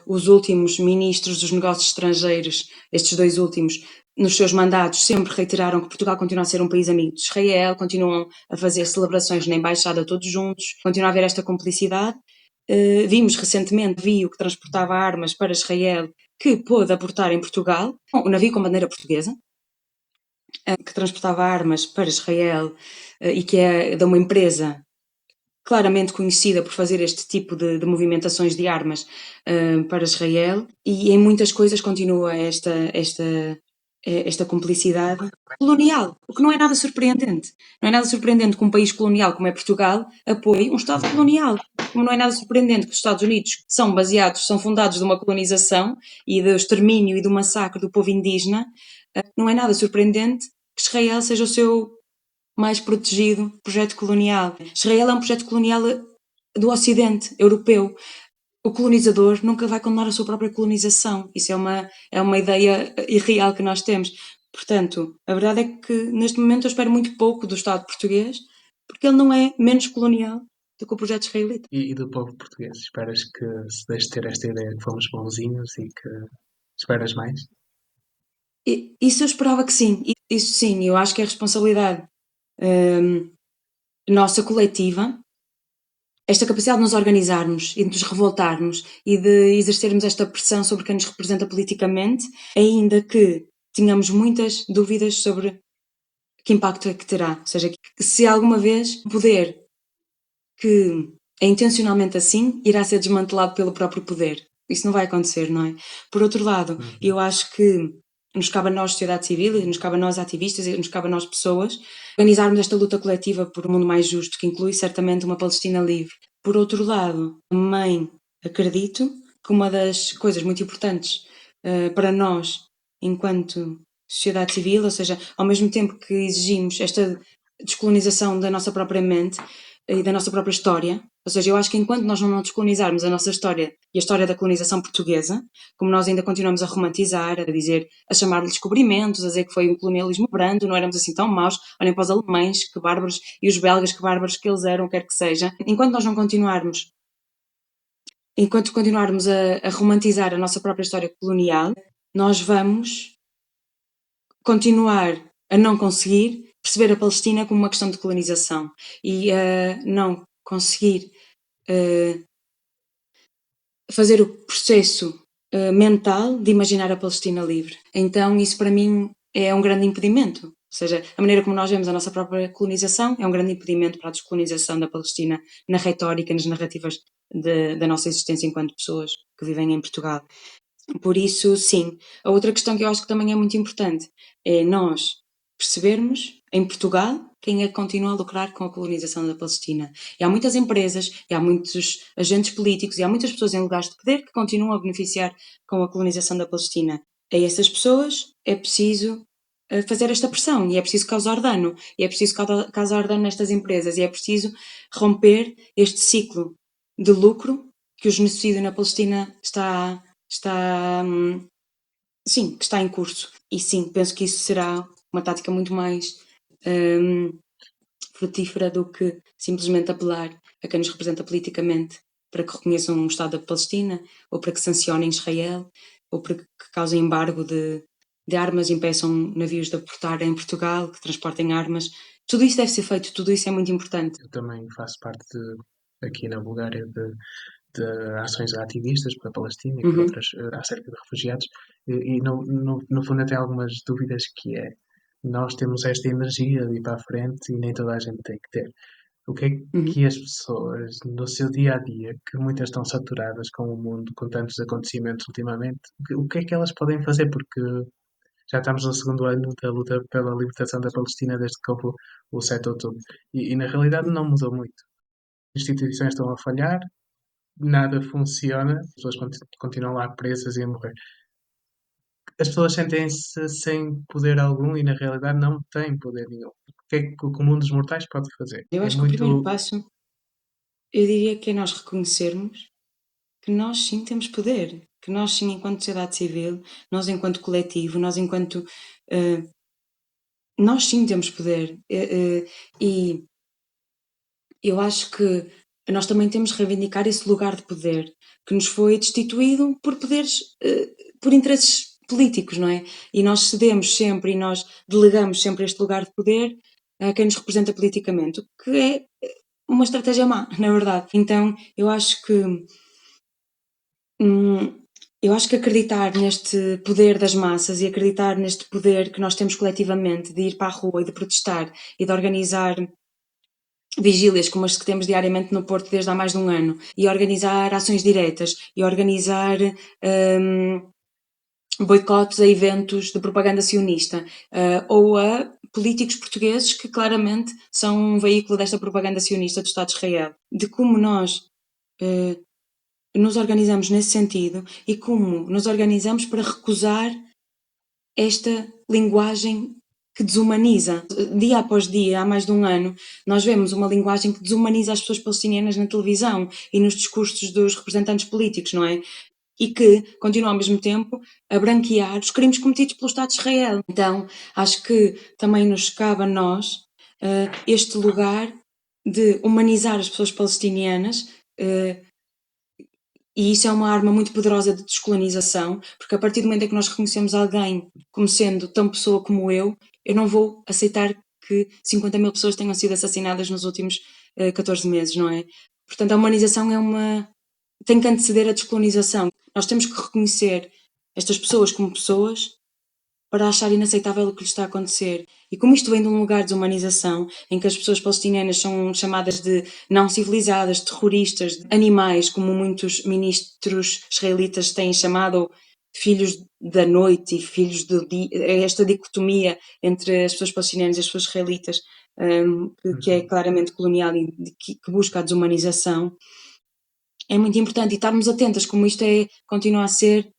os últimos ministros dos negócios estrangeiros, estes dois últimos, nos seus mandatos sempre reiteraram que Portugal continua a ser um país amigo de Israel, continuam a fazer celebrações na embaixada todos juntos, continua a haver esta cumplicidade. Vimos recentemente o navio que transportava armas para Israel que pôde aportar em Portugal, o navio com bandeira portuguesa, que transportava armas para Israel e que é de uma empresa claramente conhecida por fazer este tipo de movimentações de armas para Israel, e em muitas coisas continua esta cumplicidade colonial, o que não é nada surpreendente. Não é nada surpreendente que um país colonial como é Portugal apoie um Estado colonial. Como não é nada surpreendente que os Estados Unidos são fundados de uma colonização e do extermínio e do massacre do povo indígena, não é nada surpreendente que Israel seja o seu mais protegido projeto colonial. Israel é um projeto colonial do Ocidente europeu. O colonizador nunca vai condenar a sua própria colonização. Isso é uma ideia irreal que nós temos. Portanto, a verdade é que neste momento eu espero muito pouco do Estado português, porque ele não é menos colonial do que o projeto israelita. E do povo português? Esperas que se deixe de ter esta ideia que fomos bonzinhos e que esperas mais? Isso eu esperava que sim. Isso sim, eu acho que é responsabilidade nossa coletiva, esta capacidade de nos organizarmos e de nos revoltarmos e de exercermos esta pressão sobre quem nos representa politicamente, ainda que tenhamos muitas dúvidas sobre que impacto é que terá. Ou seja, se alguma vez o poder que é intencionalmente assim irá ser desmantelado pelo próprio poder. Isso não vai acontecer, não é? Por outro lado, eu acho que nos cabe a nós, sociedade civil, e nos cabe a nós, ativistas, e nos cabe a nós, pessoas, organizarmos esta luta coletiva por um mundo mais justo, que inclui certamente uma Palestina livre. Por outro lado, também acredito que uma das coisas muito importantes para nós, enquanto sociedade civil, ou seja, ao mesmo tempo que exigimos esta descolonização da nossa própria mente e da nossa própria história, ou seja, eu acho que enquanto nós não descolonizarmos a nossa história e a história da colonização portuguesa, como nós ainda continuamos a romantizar, a dizer, a chamar-lhe descobrimentos, a dizer que foi um colonialismo brando, não éramos assim tão maus, olhem para os alemães, que bárbaros, e os belgas, que bárbaros que eles eram, quer que seja. Enquanto nós não continuarmos, enquanto continuarmos a romantizar a nossa própria história colonial, nós vamos continuar a não conseguir perceber a Palestina como uma questão de colonização e a não conseguir fazer o processo mental de imaginar a Palestina livre. Então isso para mim é um grande impedimento. Ou seja, a maneira como nós vemos a nossa própria colonização é um grande impedimento para a descolonização da Palestina na retórica, nas narrativas da nossa existência enquanto pessoas que vivem em Portugal. Por isso, sim. A outra questão que eu acho que também é muito importante é nós percebermos, em Portugal, quem é que continua a lucrar com a colonização da Palestina. E há muitas empresas, e há muitos agentes políticos, e há muitas pessoas em lugares de poder que continuam a beneficiar com a colonização da Palestina. A essas pessoas é preciso fazer esta pressão, e é preciso causar dano, e é preciso causar dano nestas empresas, e é preciso romper este ciclo de lucro que o genocídio na Palestina está sim, que está em curso. E sim, penso que isso será uma tática muito mais frutífera do que simplesmente apelar a quem nos representa politicamente para que reconheçam um Estado da Palestina, ou para que sancionem Israel, ou para que causem embargo de armas, impeçam navios de aportar em Portugal, que transportem armas. Tudo isso deve ser feito, tudo isso é muito importante. Eu também faço parte aqui na Bulgária de ações ativistas para a Palestina e para outras acerca de refugiados, e no fundo até algumas dúvidas que é nós temos esta energia de ir para a frente e nem toda a gente tem que ter. O que é Uhum. que as pessoas, no seu dia a dia, que muitas estão saturadas com o mundo, com tantos acontecimentos ultimamente, o que é que elas podem fazer? Porque já estamos no segundo ano da luta pela libertação da Palestina desde que houve o 7 de outubro. E na realidade não mudou muito. As instituições estão a falhar, nada funciona, as pessoas continuam lá presas e a morrer. As pessoas sentem-se sem poder algum e na realidade não têm poder nenhum. O que é que o comum dos mortais pode fazer? Eu É acho que o primeiro muito. passo, eu diria que é nós reconhecermos que nós sim temos poder, que nós sim, enquanto sociedade civil, nós enquanto coletivo, nós enquanto. Nós sim temos poder. E eu acho que nós também temos de reivindicar esse lugar de poder que nos foi destituído por poderes, por interesses políticos, não é? E nós cedemos sempre e nós delegamos sempre este lugar de poder a quem nos representa politicamente, o que é uma estratégia má, na verdade. Então, eu acho que acreditar neste poder das massas e acreditar neste poder que nós temos coletivamente de ir para a rua e de protestar e de organizar vigílias como as que temos diariamente no Porto desde há mais de um ano, e organizar ações diretas, e organizar boicotes a eventos de propaganda sionista, ou a políticos portugueses que claramente são um veículo desta propaganda sionista do Estado de Israel. De como nós nos organizamos nesse sentido e como nos organizamos para recusar esta linguagem que desumaniza. Dia após dia, há mais de um ano, nós vemos uma linguagem que desumaniza as pessoas palestinianas na televisão e nos discursos dos representantes políticos, não é? E que continua ao mesmo tempo a branquear os crimes cometidos pelo Estado de Israel. Então, acho que também nos cabe a nós este lugar de humanizar as pessoas palestinianas, e isso é uma arma muito poderosa de descolonização, porque a partir do momento em que nós reconhecemos alguém como sendo tão pessoa como eu não vou aceitar que 50 mil pessoas tenham sido assassinadas nos últimos 14 meses, não é? Portanto, a humanização tem que anteceder a descolonização. Nós temos que reconhecer estas pessoas como pessoas para achar inaceitável o que lhes está a acontecer. E como isto vem de um lugar de desumanização, em que as pessoas palestinianas são chamadas de não civilizadas, terroristas, animais, como muitos ministros israelitas têm chamado, ou filhos da noite e filhos do dia, esta dicotomia entre as pessoas palestinianas e as pessoas israelitas, que é claramente colonial e que busca a desumanização, é muito importante. E estarmos atentas como isto continua a ser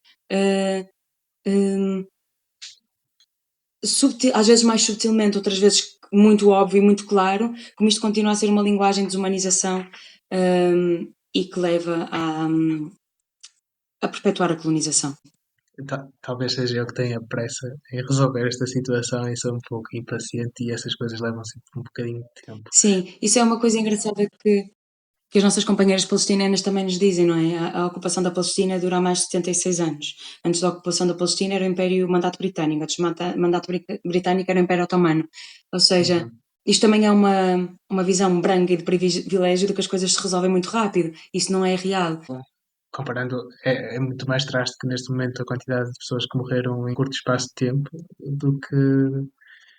subtil, às vezes mais subtilmente, outras vezes muito óbvio e muito claro, como isto continua a ser uma linguagem de desumanização e que leva a perpetuar a colonização. Talvez seja eu que tenha pressa em resolver esta situação e sou um pouco impaciente e essas coisas levam sempre um bocadinho de tempo. Sim, isso é uma coisa engraçada que as nossas companheiras palestinianas também nos dizem, não é? A ocupação da Palestina dura há mais de 76 anos. Antes da ocupação da Palestina era o Império Mandato Britânico, antes do Mandato Britânico era o Império Otomano. Ou seja, isto também é uma visão branca e de privilégio de que as coisas se resolvem muito rápido. Isso não é real. Comparando, é muito mais drástico neste momento a quantidade de pessoas que morreram em curto espaço de tempo do que.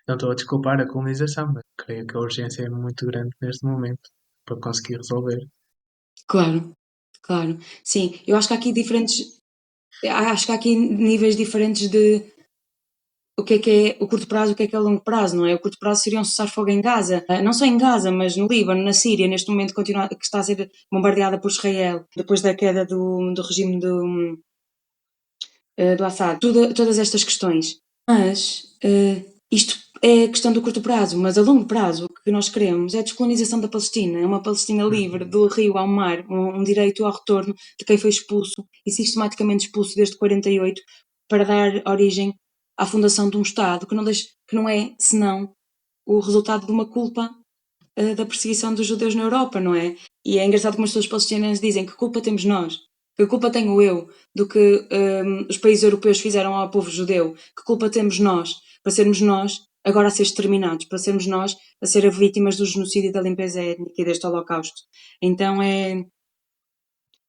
Não estou a desculpar a colonização, mas creio que a urgência é muito grande neste momento para conseguir resolver. Claro, claro. Sim, eu acho que há aqui níveis diferentes de o que é o curto prazo, o que é o longo prazo, não é? O curto prazo seria um cessar-fogo em Gaza, não só em Gaza, mas no Líbano, na Síria, neste momento que está a ser bombardeada por Israel, depois da queda do regime do Assad. Todas estas questões. Mas isto é a questão do curto prazo, mas a longo prazo o que nós queremos é a descolonização da Palestina, é uma Palestina livre, do rio ao mar, um direito ao retorno de quem foi expulso e sistematicamente expulso desde 48 para dar origem à fundação de um Estado que não é senão o resultado de uma culpa da perseguição dos judeus na Europa, não é? E é engraçado como as pessoas palestinianas dizem que culpa temos nós, que culpa tenho eu do que os países europeus fizeram ao povo judeu, que culpa temos nós, para sermos nós agora a ser exterminados, para sermos nós a ser vítimas do genocídio e da limpeza étnica e deste holocausto. Então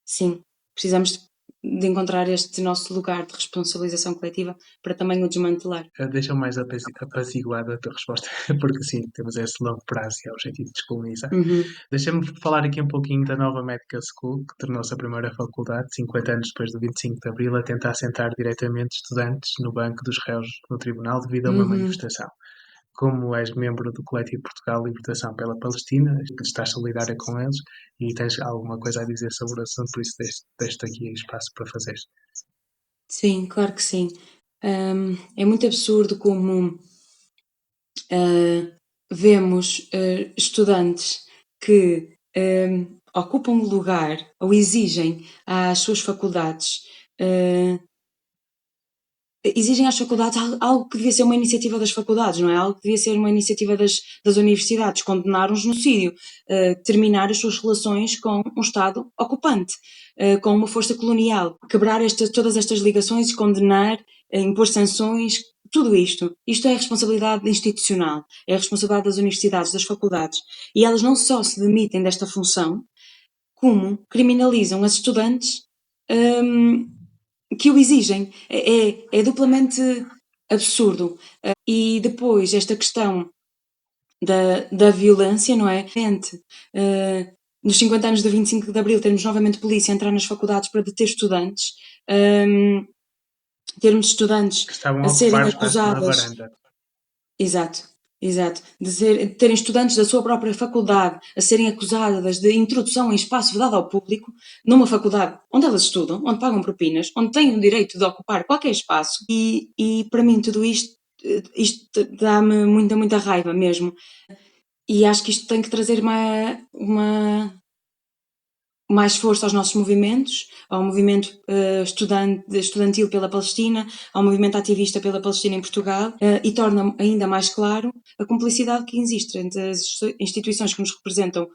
sim, precisamos de encontrar este nosso lugar de responsabilização coletiva para também o desmantelar. Deixa-me mais apaziguada a tua resposta, porque sim, temos esse longo prazo e é o objetivo de descolonizar. Uhum. Deixa-me falar aqui um pouquinho da nova Medical School, que tornou-se a primeira faculdade, 50 anos depois do 25 de Abril, a tentar sentar diretamente estudantes no banco dos réus no tribunal devido a uma Uhum. manifestação. Como és membro do Coletivo Portugal Libertação pela Palestina, que estás solidária com eles e tens alguma coisa a dizer sobre o assunto, por isso deixo aqui espaço para fazer. Sim, claro que sim. É muito absurdo como vemos estudantes que ocupam lugar ou exigem às suas faculdades exigem às faculdades algo que devia ser uma iniciativa das faculdades, não é? Algo que devia ser uma iniciativa das universidades, condenar um genocídio, terminar as suas relações com um Estado ocupante, com uma força colonial, quebrar todas estas ligações, condenar, impor sanções, tudo isto. Isto é a responsabilidade institucional, é a responsabilidade das universidades, das faculdades. E elas não só se demitem desta função, como criminalizam as estudantes que o exigem. É duplamente absurdo. E depois, esta questão da violência, não é? Nos 50 anos do 25 de Abril, termos novamente polícia a entrar nas faculdades para deter estudantes, termos estudantes Que estavam a a ocupar serem o espaço na acusadas. varanda. Exato, exato. De terem estudantes da sua própria faculdade a serem acusadas de introdução em espaço vedado ao público, numa faculdade onde elas estudam, onde pagam propinas, onde têm o direito de ocupar qualquer espaço. E para mim tudo isto dá-me muita, muita raiva mesmo. E acho que isto tem que trazer mais força aos nossos movimentos, ao movimento estudantil pela Palestina, ao movimento ativista pela Palestina em Portugal, e torna ainda mais claro a cumplicidade que existe entre as instituições que nos representam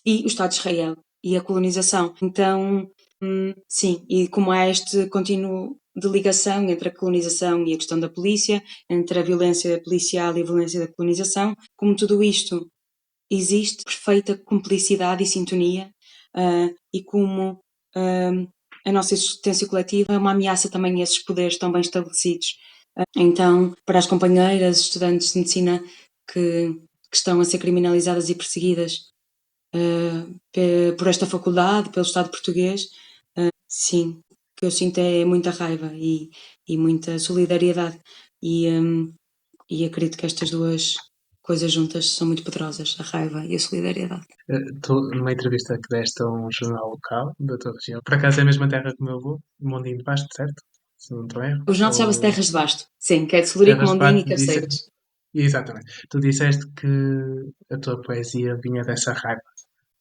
e o Estado de Israel e a colonização. Então, sim, e como há este contínuo de ligação entre a colonização e a questão da polícia, entre a violência policial e a violência da colonização, como tudo isto existe perfeita cumplicidade e sintonia, e como a nossa existência coletiva é uma ameaça também a esses poderes tão bem estabelecidos. Então, para as companheiras, estudantes de medicina que estão a ser criminalizadas e perseguidas por esta faculdade, pelo Estado português, sim, o que eu sinto é muita raiva e muita solidariedade. E acredito que estas duas coisas juntas são muito poderosas, a raiva e a solidariedade. Tu, numa entrevista que deste a um jornal local da tua região, por acaso é a mesma terra que o meu avô, Mondinho de Basto, certo? Se não estou em erro. O jornal chama-se Ou Terras de Basto. Sim, que é de Celurico, Terras de Mondinho Basto, e Cabeceiras. exatamente. Tu disseste que a tua poesia vinha dessa raiva.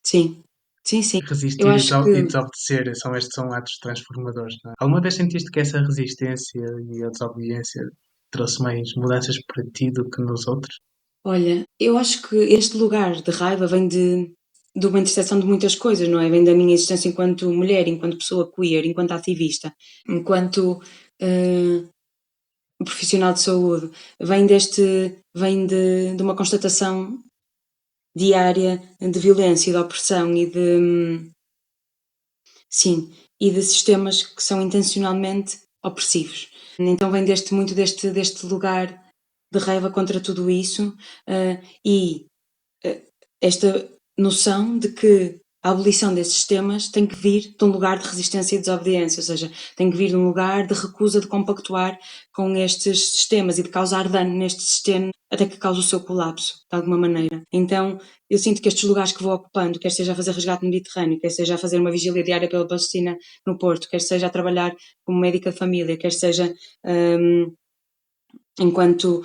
Sim, sim, sim. Eu Resistir e acho que, desobedecer são atos transformadores. Não é? Alguma vez sentiste que essa resistência e a desobediência trouxe mais mudanças para ti do que nos outros? olha, eu acho que este lugar de raiva vem de uma interseção de muitas coisas, não é? Vem da minha existência enquanto mulher, enquanto pessoa queer, enquanto ativista, enquanto profissional de saúde. Vem de uma constatação diária de violência e de opressão sim, e de sistemas que são intencionalmente opressivos. Então vem muito deste lugar de raiva contra tudo isso, e esta noção de que a abolição desses sistemas tem que vir de um lugar de resistência e desobediência, ou seja, tem que vir de um lugar de recusa de compactuar com estes sistemas e de causar dano neste sistema até que cause o seu colapso, de alguma maneira. Então, eu sinto que estes lugares que vou ocupando, quer seja a fazer resgate no Mediterrâneo, quer seja a fazer uma vigília diária pela Palestina no Porto, quer seja a trabalhar como médica de família, quer seja enquanto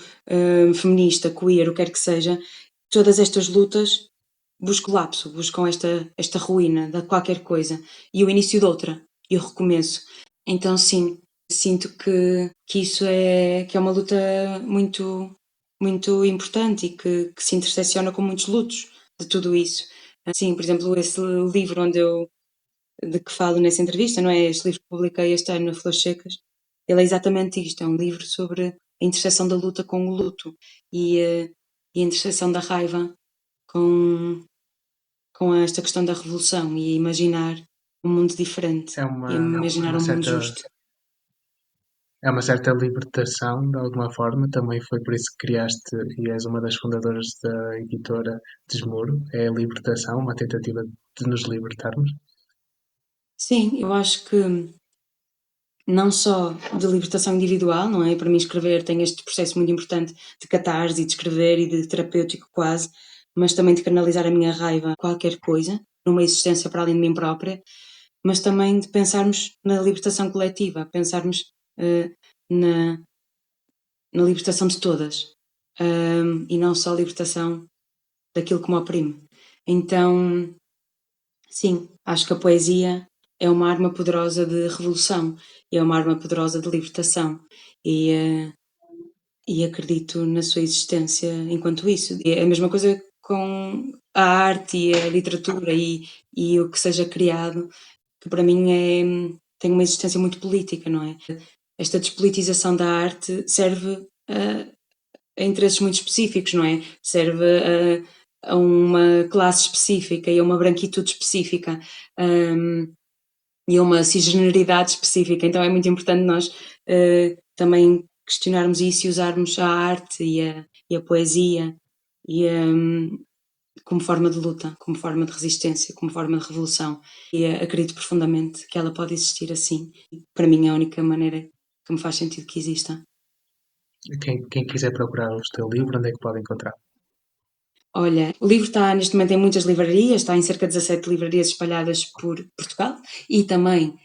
feminista, queer, o que quer que seja, todas estas lutas buscam colapso, buscam esta ruína de qualquer coisa e o início de outra e o recomeço. Então, sim, sinto que isso que é uma luta muito, muito importante e que se intersecciona com muitos lutos de tudo isso. Sim, por exemplo, esse livro de que falo nessa entrevista, não é? Este livro que publiquei este ano, Flores Secas, ele é exatamente isto, é um livro sobre a interseção da luta com o luto e a interseção da raiva com, com esta questão da revolução e imaginar um mundo diferente e imaginar um mundo justo. É uma certa libertação, de alguma forma. Também foi por isso que criaste e és uma das fundadoras da editora Desmuro. É a libertação, uma tentativa de nos libertarmos. Sim, eu acho que não só de libertação individual, não é? Para mim escrever tem este processo muito importante de catarse e de escrever e de terapêutico quase, mas também de canalizar a minha raiva, qualquer coisa, numa existência para além de mim própria, mas também de pensarmos na libertação coletiva, pensarmos na libertação de todas, e não só a libertação daquilo que me oprime. Então, sim, acho que a poesia é uma arma poderosa de revolução, é uma arma poderosa de libertação e acredito na sua existência enquanto isso. É a mesma coisa com a arte e a literatura e o que seja criado, que para mim tem uma existência muito política, não é? Esta despolitização da arte serve a interesses muito específicos, não é? Serve a uma classe específica e a uma branquitude específica e a uma cisgeneridade específica. Então é muito importante nós também questionarmos isso e usarmos a arte e a poesia como forma de luta, como forma de resistência, como forma de revolução. E acredito profundamente que ela pode existir assim. Para mim é a única maneira que me faz sentido que exista. Quem quiser procurar o teu livro, onde é que pode encontrar? Olha, o livro está neste momento em muitas livrarias, está em cerca de 17 livrarias espalhadas por Portugal e também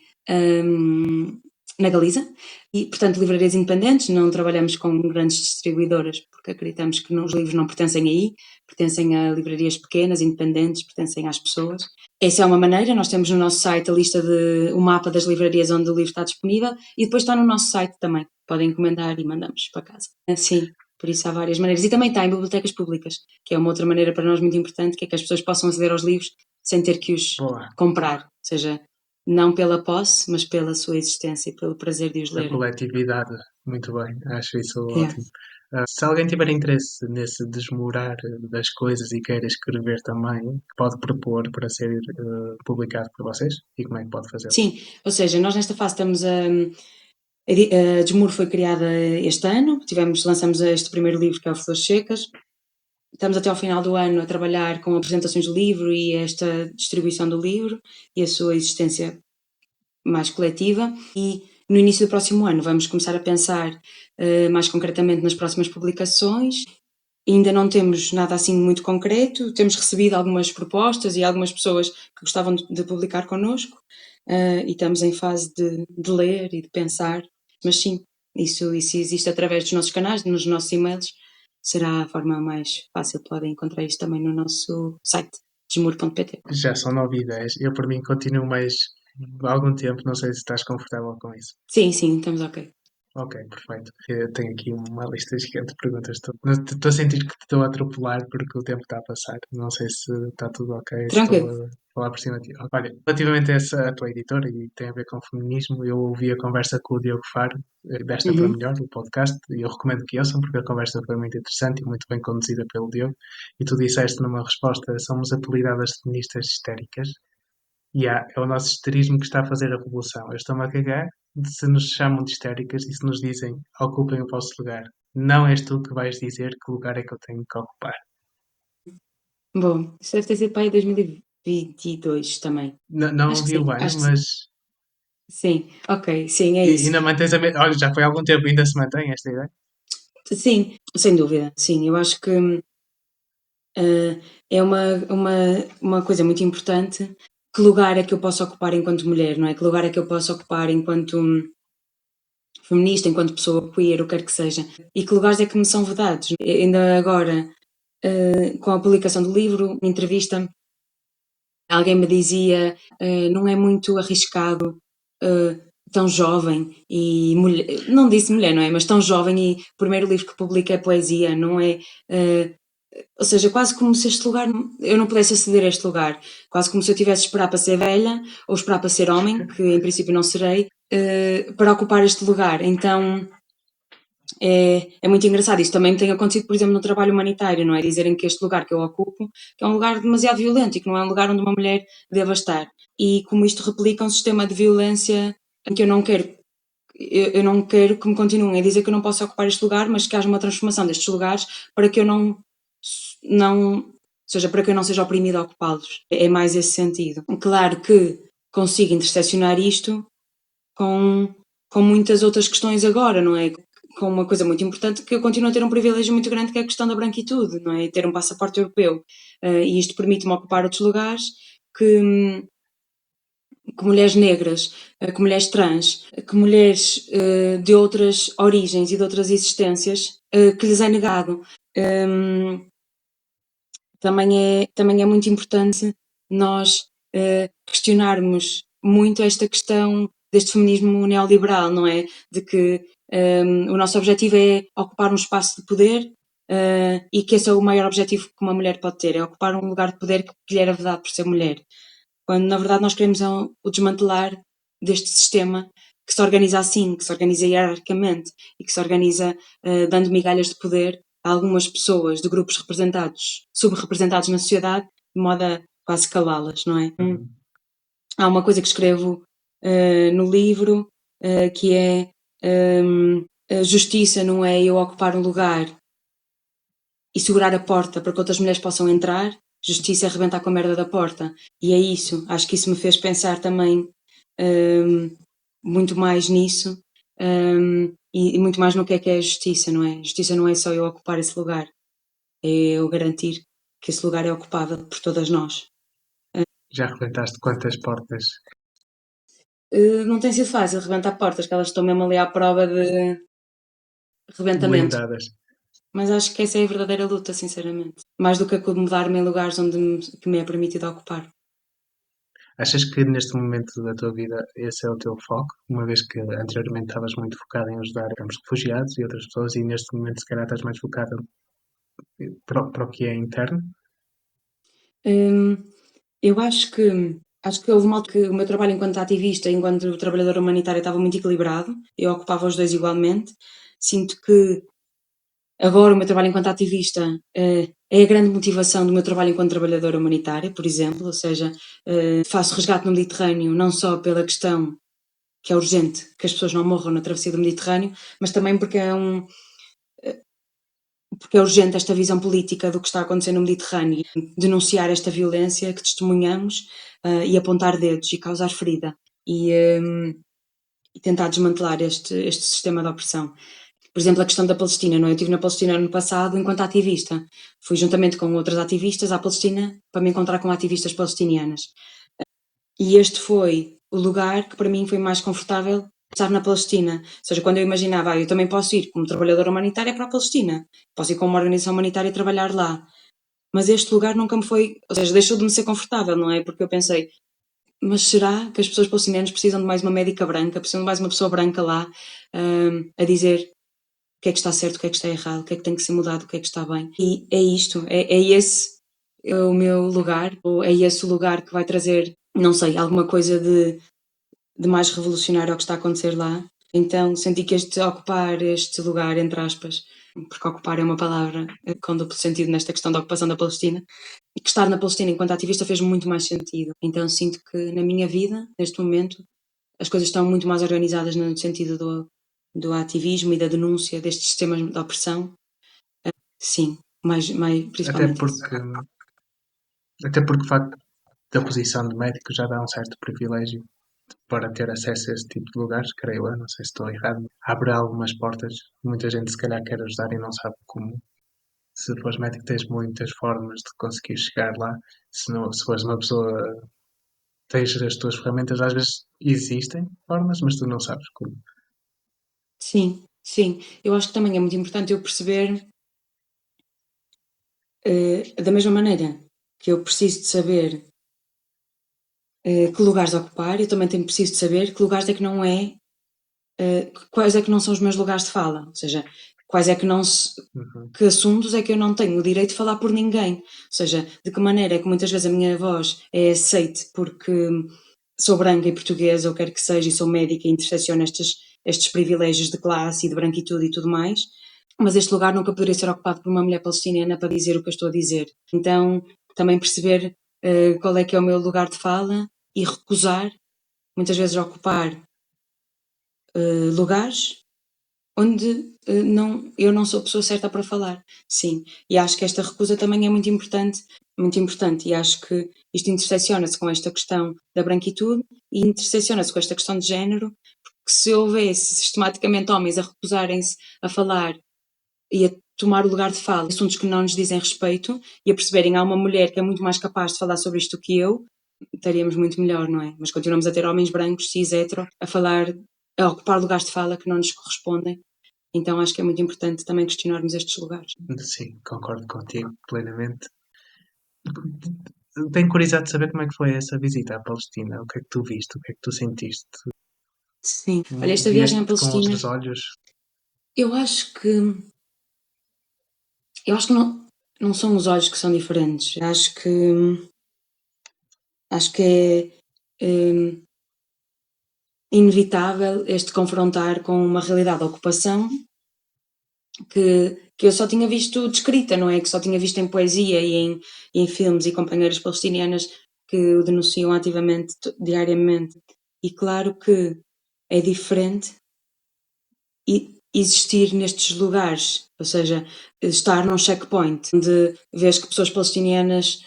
na Galiza. E, portanto, livrarias independentes, não trabalhamos com grandes distribuidoras, porque acreditamos que os livros não pertencem aí, pertencem a livrarias pequenas, independentes, pertencem às pessoas. Essa é uma maneira, nós temos no nosso site a lista o mapa das livrarias onde o livro está disponível e depois está no nosso site também. Podem encomendar e mandamos para casa. Sim, por isso há várias maneiras. E também está em bibliotecas públicas, que é uma outra maneira para nós muito importante, que é que as pessoas possam aceder aos livros sem ter que os comprar. Ou seja, não pela posse, mas pela sua existência e pelo prazer de os ler. A coletividade, muito bem, acho isso ótimo. Se alguém tiver interesse nesse desmorar das coisas e queira escrever também, pode propor para ser publicado por vocês? E como é que pode fazer? Sim, ou seja, nós nesta fase estamos a Desmuro foi criada este ano, lançamos este primeiro livro que é o Flores Secas. Estamos até ao final do ano a trabalhar com apresentações do livro e esta distribuição do livro e a sua existência mais coletiva. E no início do próximo ano vamos começar a pensar mais concretamente nas próximas publicações. Ainda não temos nada assim muito concreto, temos recebido algumas propostas e algumas pessoas que gostavam de publicar connosco e estamos em fase de ler e de pensar, mas sim, isso existe através dos nossos canais, nos nossos e-mails, será a forma mais fácil, podem encontrar isto também no nosso site, desmuro.pt. Já são 9 e 10, eu por mim continuo mais algum tempo, não sei se estás confortável com isso. Sim, estamos ok. Ok, perfeito. Eu tenho aqui uma lista gigante de perguntas. Estou a sentir que te estou a atropelar porque o tempo está a passar. Não sei se está tudo ok, se estou Tranquilo. a falar por cima de ti. Olha, relativamente a essa a tua editora e tem a ver com feminismo, eu ouvi a conversa com o Diogo Faro, desta para melhor, do podcast, e eu recomendo que ouçam porque a conversa foi muito interessante e muito bem conduzida pelo Diogo. E tu disseste numa resposta, somos apelidadas de feministas histéricas. É o nosso histerismo que está a fazer a revolução. Eu estou-me a cagar se nos chamam de histéricas e se nos dizem ocupem o vosso lugar. Não és tu que vais dizer que lugar é que eu tenho que ocupar. Bom, isso deve ter sido para aí 2022 também. Não Acho que ouvi sim, bem, acho que mas. sim, ok, sim, é E isso. ainda mantens a mesma. Olha, já foi há algum tempo, ainda se mantém esta ideia? Sim, sem dúvida, sim. Eu acho que é uma coisa muito importante. Que lugar é que eu posso ocupar enquanto mulher, não é? Que lugar é que eu posso ocupar enquanto feminista, enquanto pessoa queer, o que quer que seja? E que lugares é que me são vedados? Ainda agora, com a publicação do livro, na entrevista, alguém me dizia não é muito arriscado tão jovem e mulher, não disse mulher, não é? Mas tão jovem e o primeiro livro que publica é poesia, não é? Ou seja, quase como se este lugar, eu não pudesse aceder a este lugar, quase como se eu tivesse de esperar para ser velha ou esperar para ser homem, que em princípio não serei, para ocupar este lugar. Então é muito engraçado. Isto também tem acontecido, por exemplo, no trabalho humanitário, não é? Dizerem que este lugar que eu ocupo que é um lugar demasiado violento e que não é um lugar onde uma mulher deva estar. E como isto replica um sistema de violência em que eu não quero que me continuem a dizer que eu não posso ocupar este lugar, mas que haja uma transformação destes lugares para que eu ou seja, para que eu não seja oprimida a ocupá-los. É mais esse sentido. Claro que consigo interseccionar isto com, com muitas outras questões agora, não é? Com uma coisa muito importante que eu continuo a ter um privilégio muito grande, que é a questão da branquitude, não é? E ter um passaporte europeu. E isto permite-me ocupar outros lugares que, que mulheres negras, que mulheres trans, que mulheres de outras origens e de outras existências, que lhes é negado. Também é muito importante nós questionarmos muito esta questão deste feminismo neoliberal, não é? De que o nosso objetivo é ocupar um espaço de poder e que esse é o maior objetivo que uma mulher pode ter, é ocupar um lugar de poder que lhe era vedado por ser mulher. Quando na verdade nós queremos o desmantelar deste sistema que se organiza assim, que se organiza hierarquicamente e que se organiza dando migalhas de poder a algumas pessoas de grupos subrepresentados na sociedade, de modo a quase calá-las, não é? Há uma coisa que escrevo no livro que é a justiça não é eu ocupar um lugar e segurar a porta para que outras mulheres possam entrar, justiça é arrebentar com a merda da porta. E é isso, acho que isso me fez pensar também muito mais nisso e muito mais no que é a justiça, não é? Justiça não é só eu ocupar esse lugar, é eu garantir que esse lugar é ocupável por todas nós. Já arrebentaste quantas portas? Não tem sido fácil arrebentar portas, que elas estão mesmo ali à prova de arrebentamento. Blindadas. Mas acho que essa é a verdadeira luta, sinceramente. Mais do que acomodar-me em lugares que me é permitido ocupar. Achas que neste momento da tua vida esse é o teu foco? Uma vez que anteriormente estavas muito focado em ajudar, digamos, refugiados e outras pessoas, e neste momento se calhar estás mais focado para o que é interno? Eu acho que houve uma altura que o meu trabalho enquanto ativista e enquanto trabalhadora humanitária estava muito equilibrado, eu ocupava os dois igualmente. Sinto que agora o meu trabalho enquanto ativista é a grande motivação do meu trabalho enquanto trabalhadora humanitária, por exemplo, ou seja, faço resgate no Mediterrâneo não só pela questão que é urgente que as pessoas não morram na travessia do Mediterrâneo, mas também porque é urgente esta visão política do que está acontecendo no Mediterrâneo, denunciar esta violência que testemunhamos e apontar dedos e causar ferida e tentar desmantelar este sistema de opressão. Por exemplo, a questão da Palestina, não é? Eu estive na Palestina no passado enquanto ativista. Fui juntamente com outras ativistas à Palestina para me encontrar com ativistas palestinianas. E este foi o lugar que para mim foi mais confortável estar na Palestina. Ou seja, quando eu imaginava, eu também posso ir como trabalhadora humanitária para a Palestina, posso ir como uma organização humanitária e trabalhar lá. Mas este lugar nunca me foi, ou seja, deixou de me ser confortável, não é? Porque eu pensei, mas será que as pessoas palestinianas precisam de mais uma médica branca, precisam de mais uma pessoa branca lá a dizer o que é que está certo, o que é que está errado, o que é que tem que ser mudado, o que é que está bem? E é isto, é esse o meu lugar, ou é esse o lugar que vai trazer, não sei, alguma coisa de mais revolucionário ao que está a acontecer lá. Então senti que ocupar este lugar, entre aspas, porque ocupar é uma palavra com duplo sentido nesta questão da ocupação da Palestina, e que estar na Palestina enquanto ativista fez muito mais sentido. Então sinto que na minha vida, neste momento, as coisas estão muito mais organizadas no sentido do ativismo e da denúncia destes sistemas de opressão. Sim, Até principalmente isso. porque, até porque o facto da posição de médico já dá um certo privilégio para ter acesso a esse tipo de lugares, creio eu, não sei se estou errado. Abre algumas portas, muita gente se calhar quer ajudar e não sabe como. Se fores médico tens muitas formas de conseguir chegar lá. Se fores uma pessoa, tens as tuas ferramentas, às vezes existem formas, mas tu não sabes como. Sim, sim. Eu acho que também é muito importante eu perceber, da mesma maneira que eu preciso de saber que lugares ocupar, eu também preciso de saber que lugares é que não é, quais é que não são os meus lugares de fala, ou seja, quais é que não se, Uhum. que assuntos é que eu não tenho o direito de falar por ninguém, ou seja, de que maneira é que muitas vezes a minha voz é aceite porque sou branca e portuguesa ou quer que seja e sou médica e intersecciono estes privilégios de classe e de branquitude e tudo mais, mas este lugar nunca poderia ser ocupado por uma mulher palestiniana para dizer o que eu estou a dizer. Então, também perceber qual é que é o meu lugar de fala e recusar, muitas vezes, ocupar lugares onde eu não sou a pessoa certa para falar. Sim, e acho que esta recusa também é muito importante, e acho que isto intersecciona-se com esta questão da branquitude e intersecciona-se com esta questão de género, porque se houvesse sistematicamente homens a recusarem-se a falar e a tomar o lugar de fala, assuntos que não nos dizem respeito, e a perceberem há uma mulher que é muito mais capaz de falar sobre isto do que eu, estaríamos muito melhor, não é? Mas continuamos a ter homens brancos, cis, hetero, a ocupar lugares de fala que não nos correspondem. Então acho que é muito importante também questionarmos estes lugares. Sim, concordo contigo plenamente. Tenho curiosidade de saber como é que foi essa visita à Palestina. O que é que tu viste? O que é que tu sentiste? Sim, olha, esta viagem à Vieste com Palestina, outros olhos? eu acho que não são os olhos que são diferentes. Acho que é inevitável este confrontar com uma realidade de ocupação que eu só tinha visto descrita, não é? Que só tinha visto em poesia e em filmes e companheiras palestinianas que o denunciam ativamente, diariamente. E claro que é diferente existir nestes lugares, ou seja, estar num checkpoint onde vês que pessoas palestinianas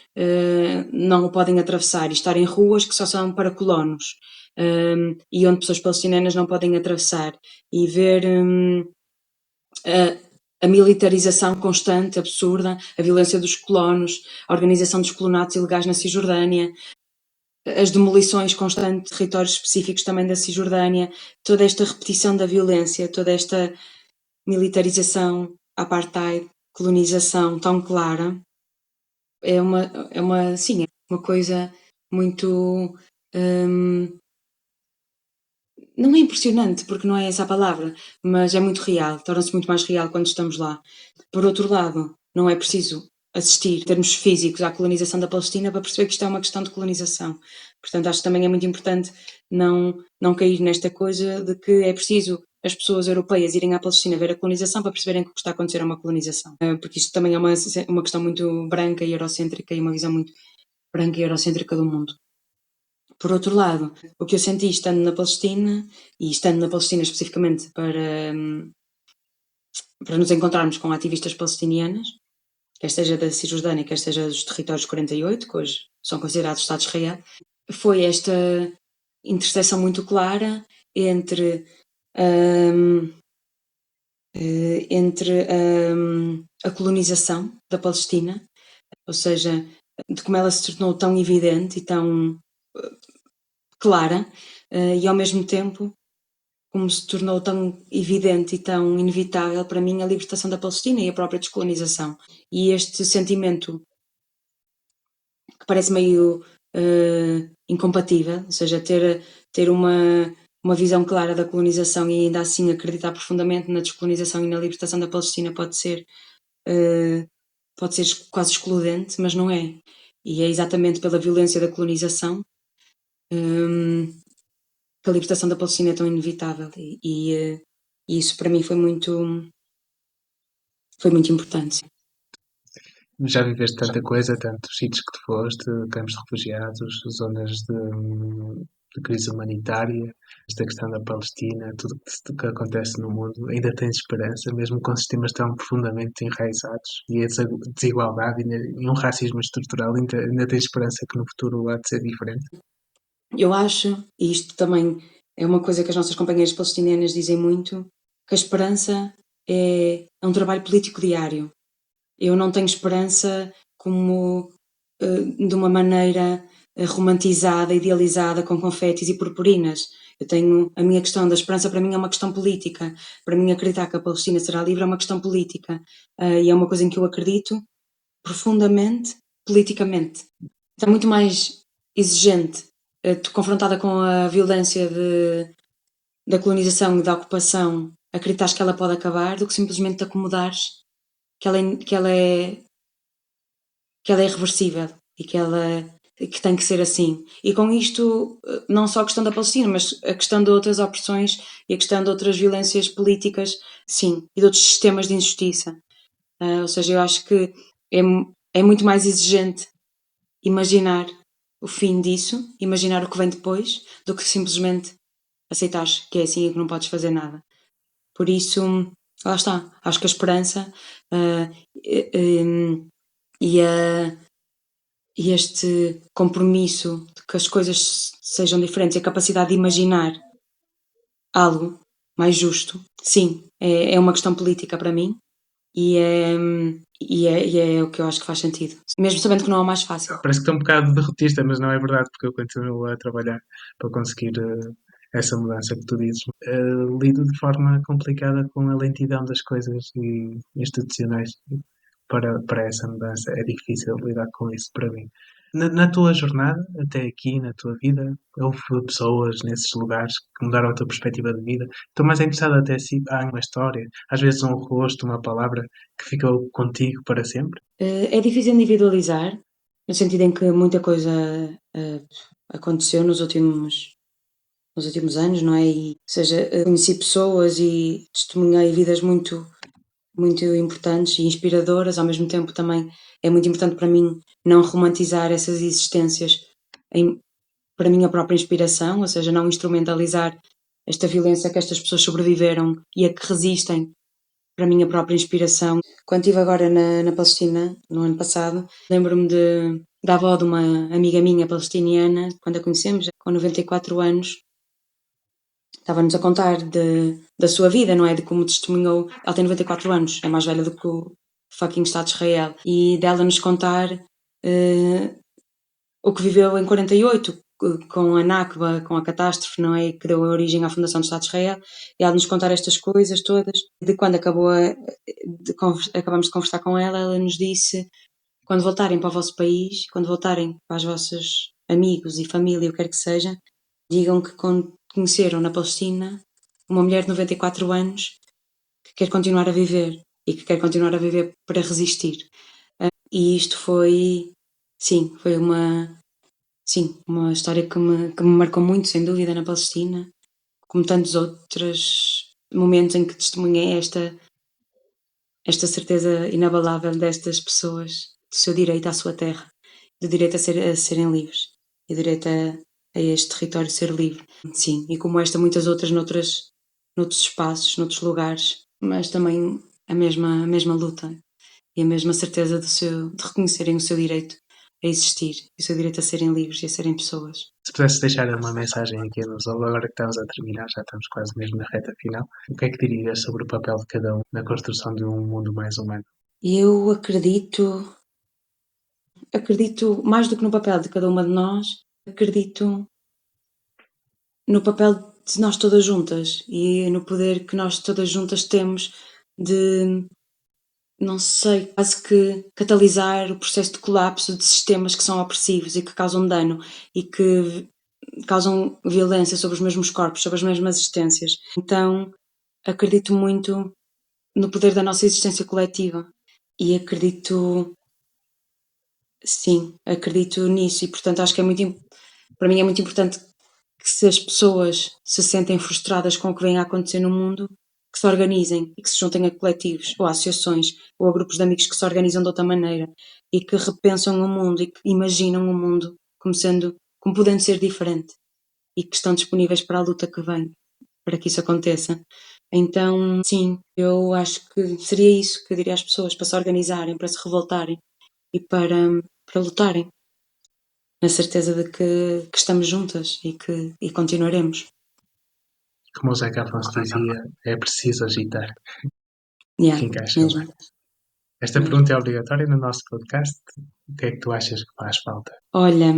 não o podem atravessar e estar em ruas que só são para colonos e onde pessoas palestinianas não podem atravessar e ver a militarização constante, absurda, a violência dos colonos, a organização dos colonatos ilegais na Cisjordânia, as demolições constantes de territórios específicos também da Cisjordânia, toda esta repetição da violência, toda esta militarização, apartheid, colonização tão clara, é uma coisa muito não é impressionante, porque não é essa a palavra, mas é muito real, torna-se muito mais real quando estamos lá. Por outro lado, não é preciso assistir, em termos físicos, à colonização da Palestina para perceber que isto é uma questão de colonização. Portanto, acho que também é muito importante não cair nesta coisa de que é preciso as pessoas europeias irem à Palestina ver a colonização para perceberem que o que está a acontecer é uma colonização. Porque isto também é uma questão muito branca e eurocêntrica e uma visão muito branca e eurocêntrica do mundo. Por outro lado, o que eu senti estando na Palestina, e estando na Palestina especificamente para nos encontrarmos com ativistas palestinianas, quer seja da Cisjordânia, quer seja dos territórios 48, que hoje são considerados Estado de Israel, foi esta interseção muito clara entre a colonização da Palestina, ou seja, de como ela se tornou tão evidente e tão clara, e ao mesmo tempo como se tornou tão evidente e tão inevitável para mim a libertação da Palestina e a própria descolonização. E este sentimento que parece meio incompatível, ou seja, ter uma visão clara da colonização e ainda assim acreditar profundamente na descolonização e na libertação da Palestina pode ser quase excludente, mas não é. E é exatamente pela violência da colonização que a libertação da Palestina é tão inevitável e isso para mim foi muito importante. Já viveste tanta coisa, tantos sítios que tu foste, campos de refugiados, zonas de crise humanitária, esta questão da Palestina, tudo que acontece no mundo. Ainda tens esperança, mesmo com sistemas tão profundamente enraizados e a desigualdade e um racismo estrutural, ainda tens esperança que no futuro há de ser diferente? Eu acho, e isto também é uma coisa que as nossas companheiras palestinianas dizem muito, que a esperança é um trabalho político diário. Eu não tenho esperança como de uma maneira romantizada, idealizada, com confetes e purpurinas. Eu tenho a minha questão da esperança, para mim é uma questão política. Para mim acreditar que a Palestina será livre é uma questão política. E é uma coisa em que eu acredito profundamente, politicamente. Está muito mais exigente, confrontada com a violência da colonização e da ocupação, acreditas que ela pode acabar do que simplesmente te acomodares que ela é irreversível e que ela que tem que ser assim. E com isto, não só a questão da Palestina, mas a questão de outras opressões e a questão de outras violências políticas, sim, e de outros sistemas de injustiça. Ou seja, eu acho que é muito mais exigente imaginar o fim disso, imaginar o que vem depois, do que simplesmente aceitares que é assim e que não podes fazer nada. Por isso, lá está. Acho que a esperança e este compromisso de que as coisas sejam diferentes, a capacidade de imaginar algo mais justo, sim, é uma questão política para mim e é o que eu acho que faz sentido. Mesmo sabendo que não é o mais fácil. Parece que estou um bocado derrotista, mas não é verdade, porque eu continuo a trabalhar para conseguir essa mudança que tu dizes. Lido de forma complicada com a lentidão das coisas e institucionais para essa mudança. É difícil lidar com isso para mim. Na tua jornada, até aqui, na tua vida, houve pessoas nesses lugares que mudaram a tua perspectiva de vida. Estou mais interessado até se há uma história, às vezes um rosto, uma palavra que ficou contigo para sempre. É difícil individualizar, no sentido em que muita coisa aconteceu nos últimos anos, não é? E, ou seja, conheci pessoas e testemunhei vidas muito, muito importantes e inspiradoras. Ao mesmo tempo, também é muito importante para mim não romantizar essas existências para a minha própria inspiração, ou seja, não instrumentalizar esta violência que estas pessoas sobreviveram e a que resistem para a minha própria inspiração. Quando estive agora na Palestina, no ano passado, lembro-me da avó de uma amiga minha palestiniana, quando a conhecemos, com 94 anos, estava-nos a contar da sua vida, não é? De como testemunhou. Ela tem 94 anos, é mais velha do que o fucking Estado de Israel. E dela nos contar o que viveu em 48, com a Nakba, com a catástrofe, não é? Que deu origem à fundação do Estado de Israel. E ela nos contar estas coisas todas. De quando acabamos de conversar com ela, ela nos disse: quando voltarem para o vosso país, quando voltarem para os vossos amigos e família, o que quer que seja, digam que conheceram na Palestina uma mulher de 94 anos que quer continuar a viver e que quer continuar a viver para resistir. E isto foi uma história que me marcou muito, sem dúvida, na Palestina, como tantos outros momentos em que testemunhei esta certeza inabalável destas pessoas, do seu direito à sua terra, do direito a serem livres e do direito a este território ser livre. Sim, e como esta, muitas outras noutros espaços, noutros lugares, mas também a mesma luta e a mesma certeza de reconhecerem o seu direito a existir, e o seu direito a serem livres e a serem pessoas. Se pudesses deixar uma mensagem aqui a nos agora que estamos a terminar, já estamos quase mesmo na reta final, o que é que dirias sobre o papel de cada um na construção de um mundo mais humano? Eu acredito mais do que no papel de cada uma de nós, acredito no papel de nós todas juntas e no poder que nós todas juntas temos de, não sei, quase que catalisar o processo de colapso de sistemas que são opressivos e que causam dano e que causam violência sobre os mesmos corpos, sobre as mesmas existências. Então, acredito muito no poder da nossa existência coletiva e acredito nisso e, portanto, acho que para mim é muito importante que, se as pessoas se sentem frustradas com o que vem a acontecer no mundo, que se organizem e que se juntem a coletivos ou a associações ou a grupos de amigos que se organizam de outra maneira e que repensam o mundo e que imaginam o mundo como podendo ser diferente e que estão disponíveis para a luta que vem, para que isso aconteça. Então, sim, eu acho que seria isso que eu diria às pessoas, para se organizarem, para se revoltarem e para lutarem, na certeza de que estamos juntas e continuaremos. Como o Zeca Afonso dizia, é preciso agitar. Yeah, Que encaixa mesmo. bem. Esta pergunta é obrigatória no nosso podcast. O que é que tu achas que faz falta? Olha,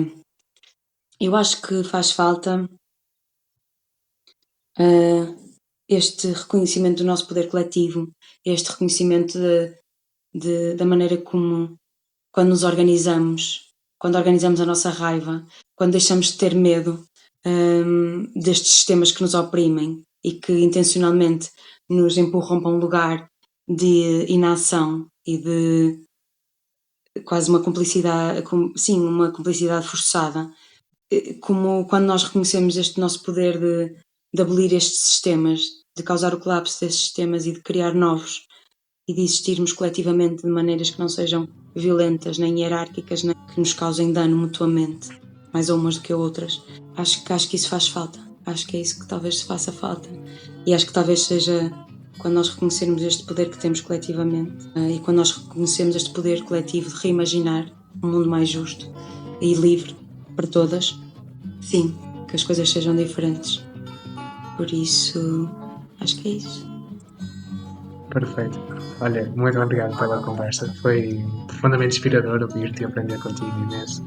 eu acho que faz falta este reconhecimento do nosso poder coletivo, este reconhecimento da maneira como, quando nos organizamos, quando organizamos a nossa raiva, quando deixamos de ter medo destes sistemas que nos oprimem e que intencionalmente nos empurram para um lugar de inação e de quase uma cumplicidade, sim, uma cumplicidade forçada, como quando nós reconhecemos este nosso poder de abolir estes sistemas, de causar o colapso destes sistemas e de criar novos, e de existirmos coletivamente de maneiras que não sejam violentas nem hierárquicas, nem que nos causem dano mutuamente, mais a umas do que a outras. Acho que isso faz falta. Acho que é isso que talvez faça falta. E acho que talvez seja quando nós reconhecermos este poder que temos coletivamente, e quando nós reconhecemos este poder coletivo de reimaginar um mundo mais justo e livre para todas, sim, que as coisas sejam diferentes. Por isso, acho que é isso. Perfeito. Olha, muito obrigado pela conversa. Foi profundamente inspirador ouvir-te e aprender contigo imenso.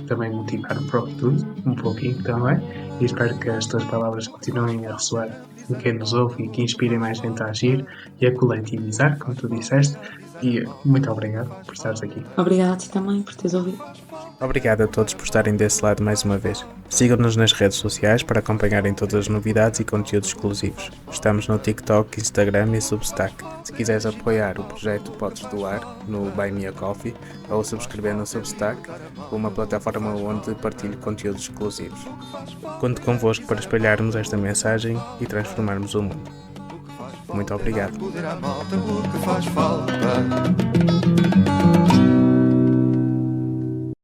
Também motivar-me para o futuro, um pouquinho também. E espero que as tuas palavras continuem a ressoar em quem nos ouve e que inspirem mais gente a agir e a coletivizar, como tu disseste. E muito obrigado por estares aqui. Obrigada a ti também por teres ouvido. Obrigado a todos por estarem desse lado mais uma vez. Sigam-nos nas redes sociais para acompanharem todas as novidades e conteúdos exclusivos. Estamos no TikTok, Instagram e Substack. Se quiseres apoiar o projeto, podes doar no Buy Me a Coffee ou subscrever no Substack, uma plataforma onde partilho conteúdos exclusivos. Conto convosco para espalharmos esta mensagem e transformarmos o mundo. Muito obrigado.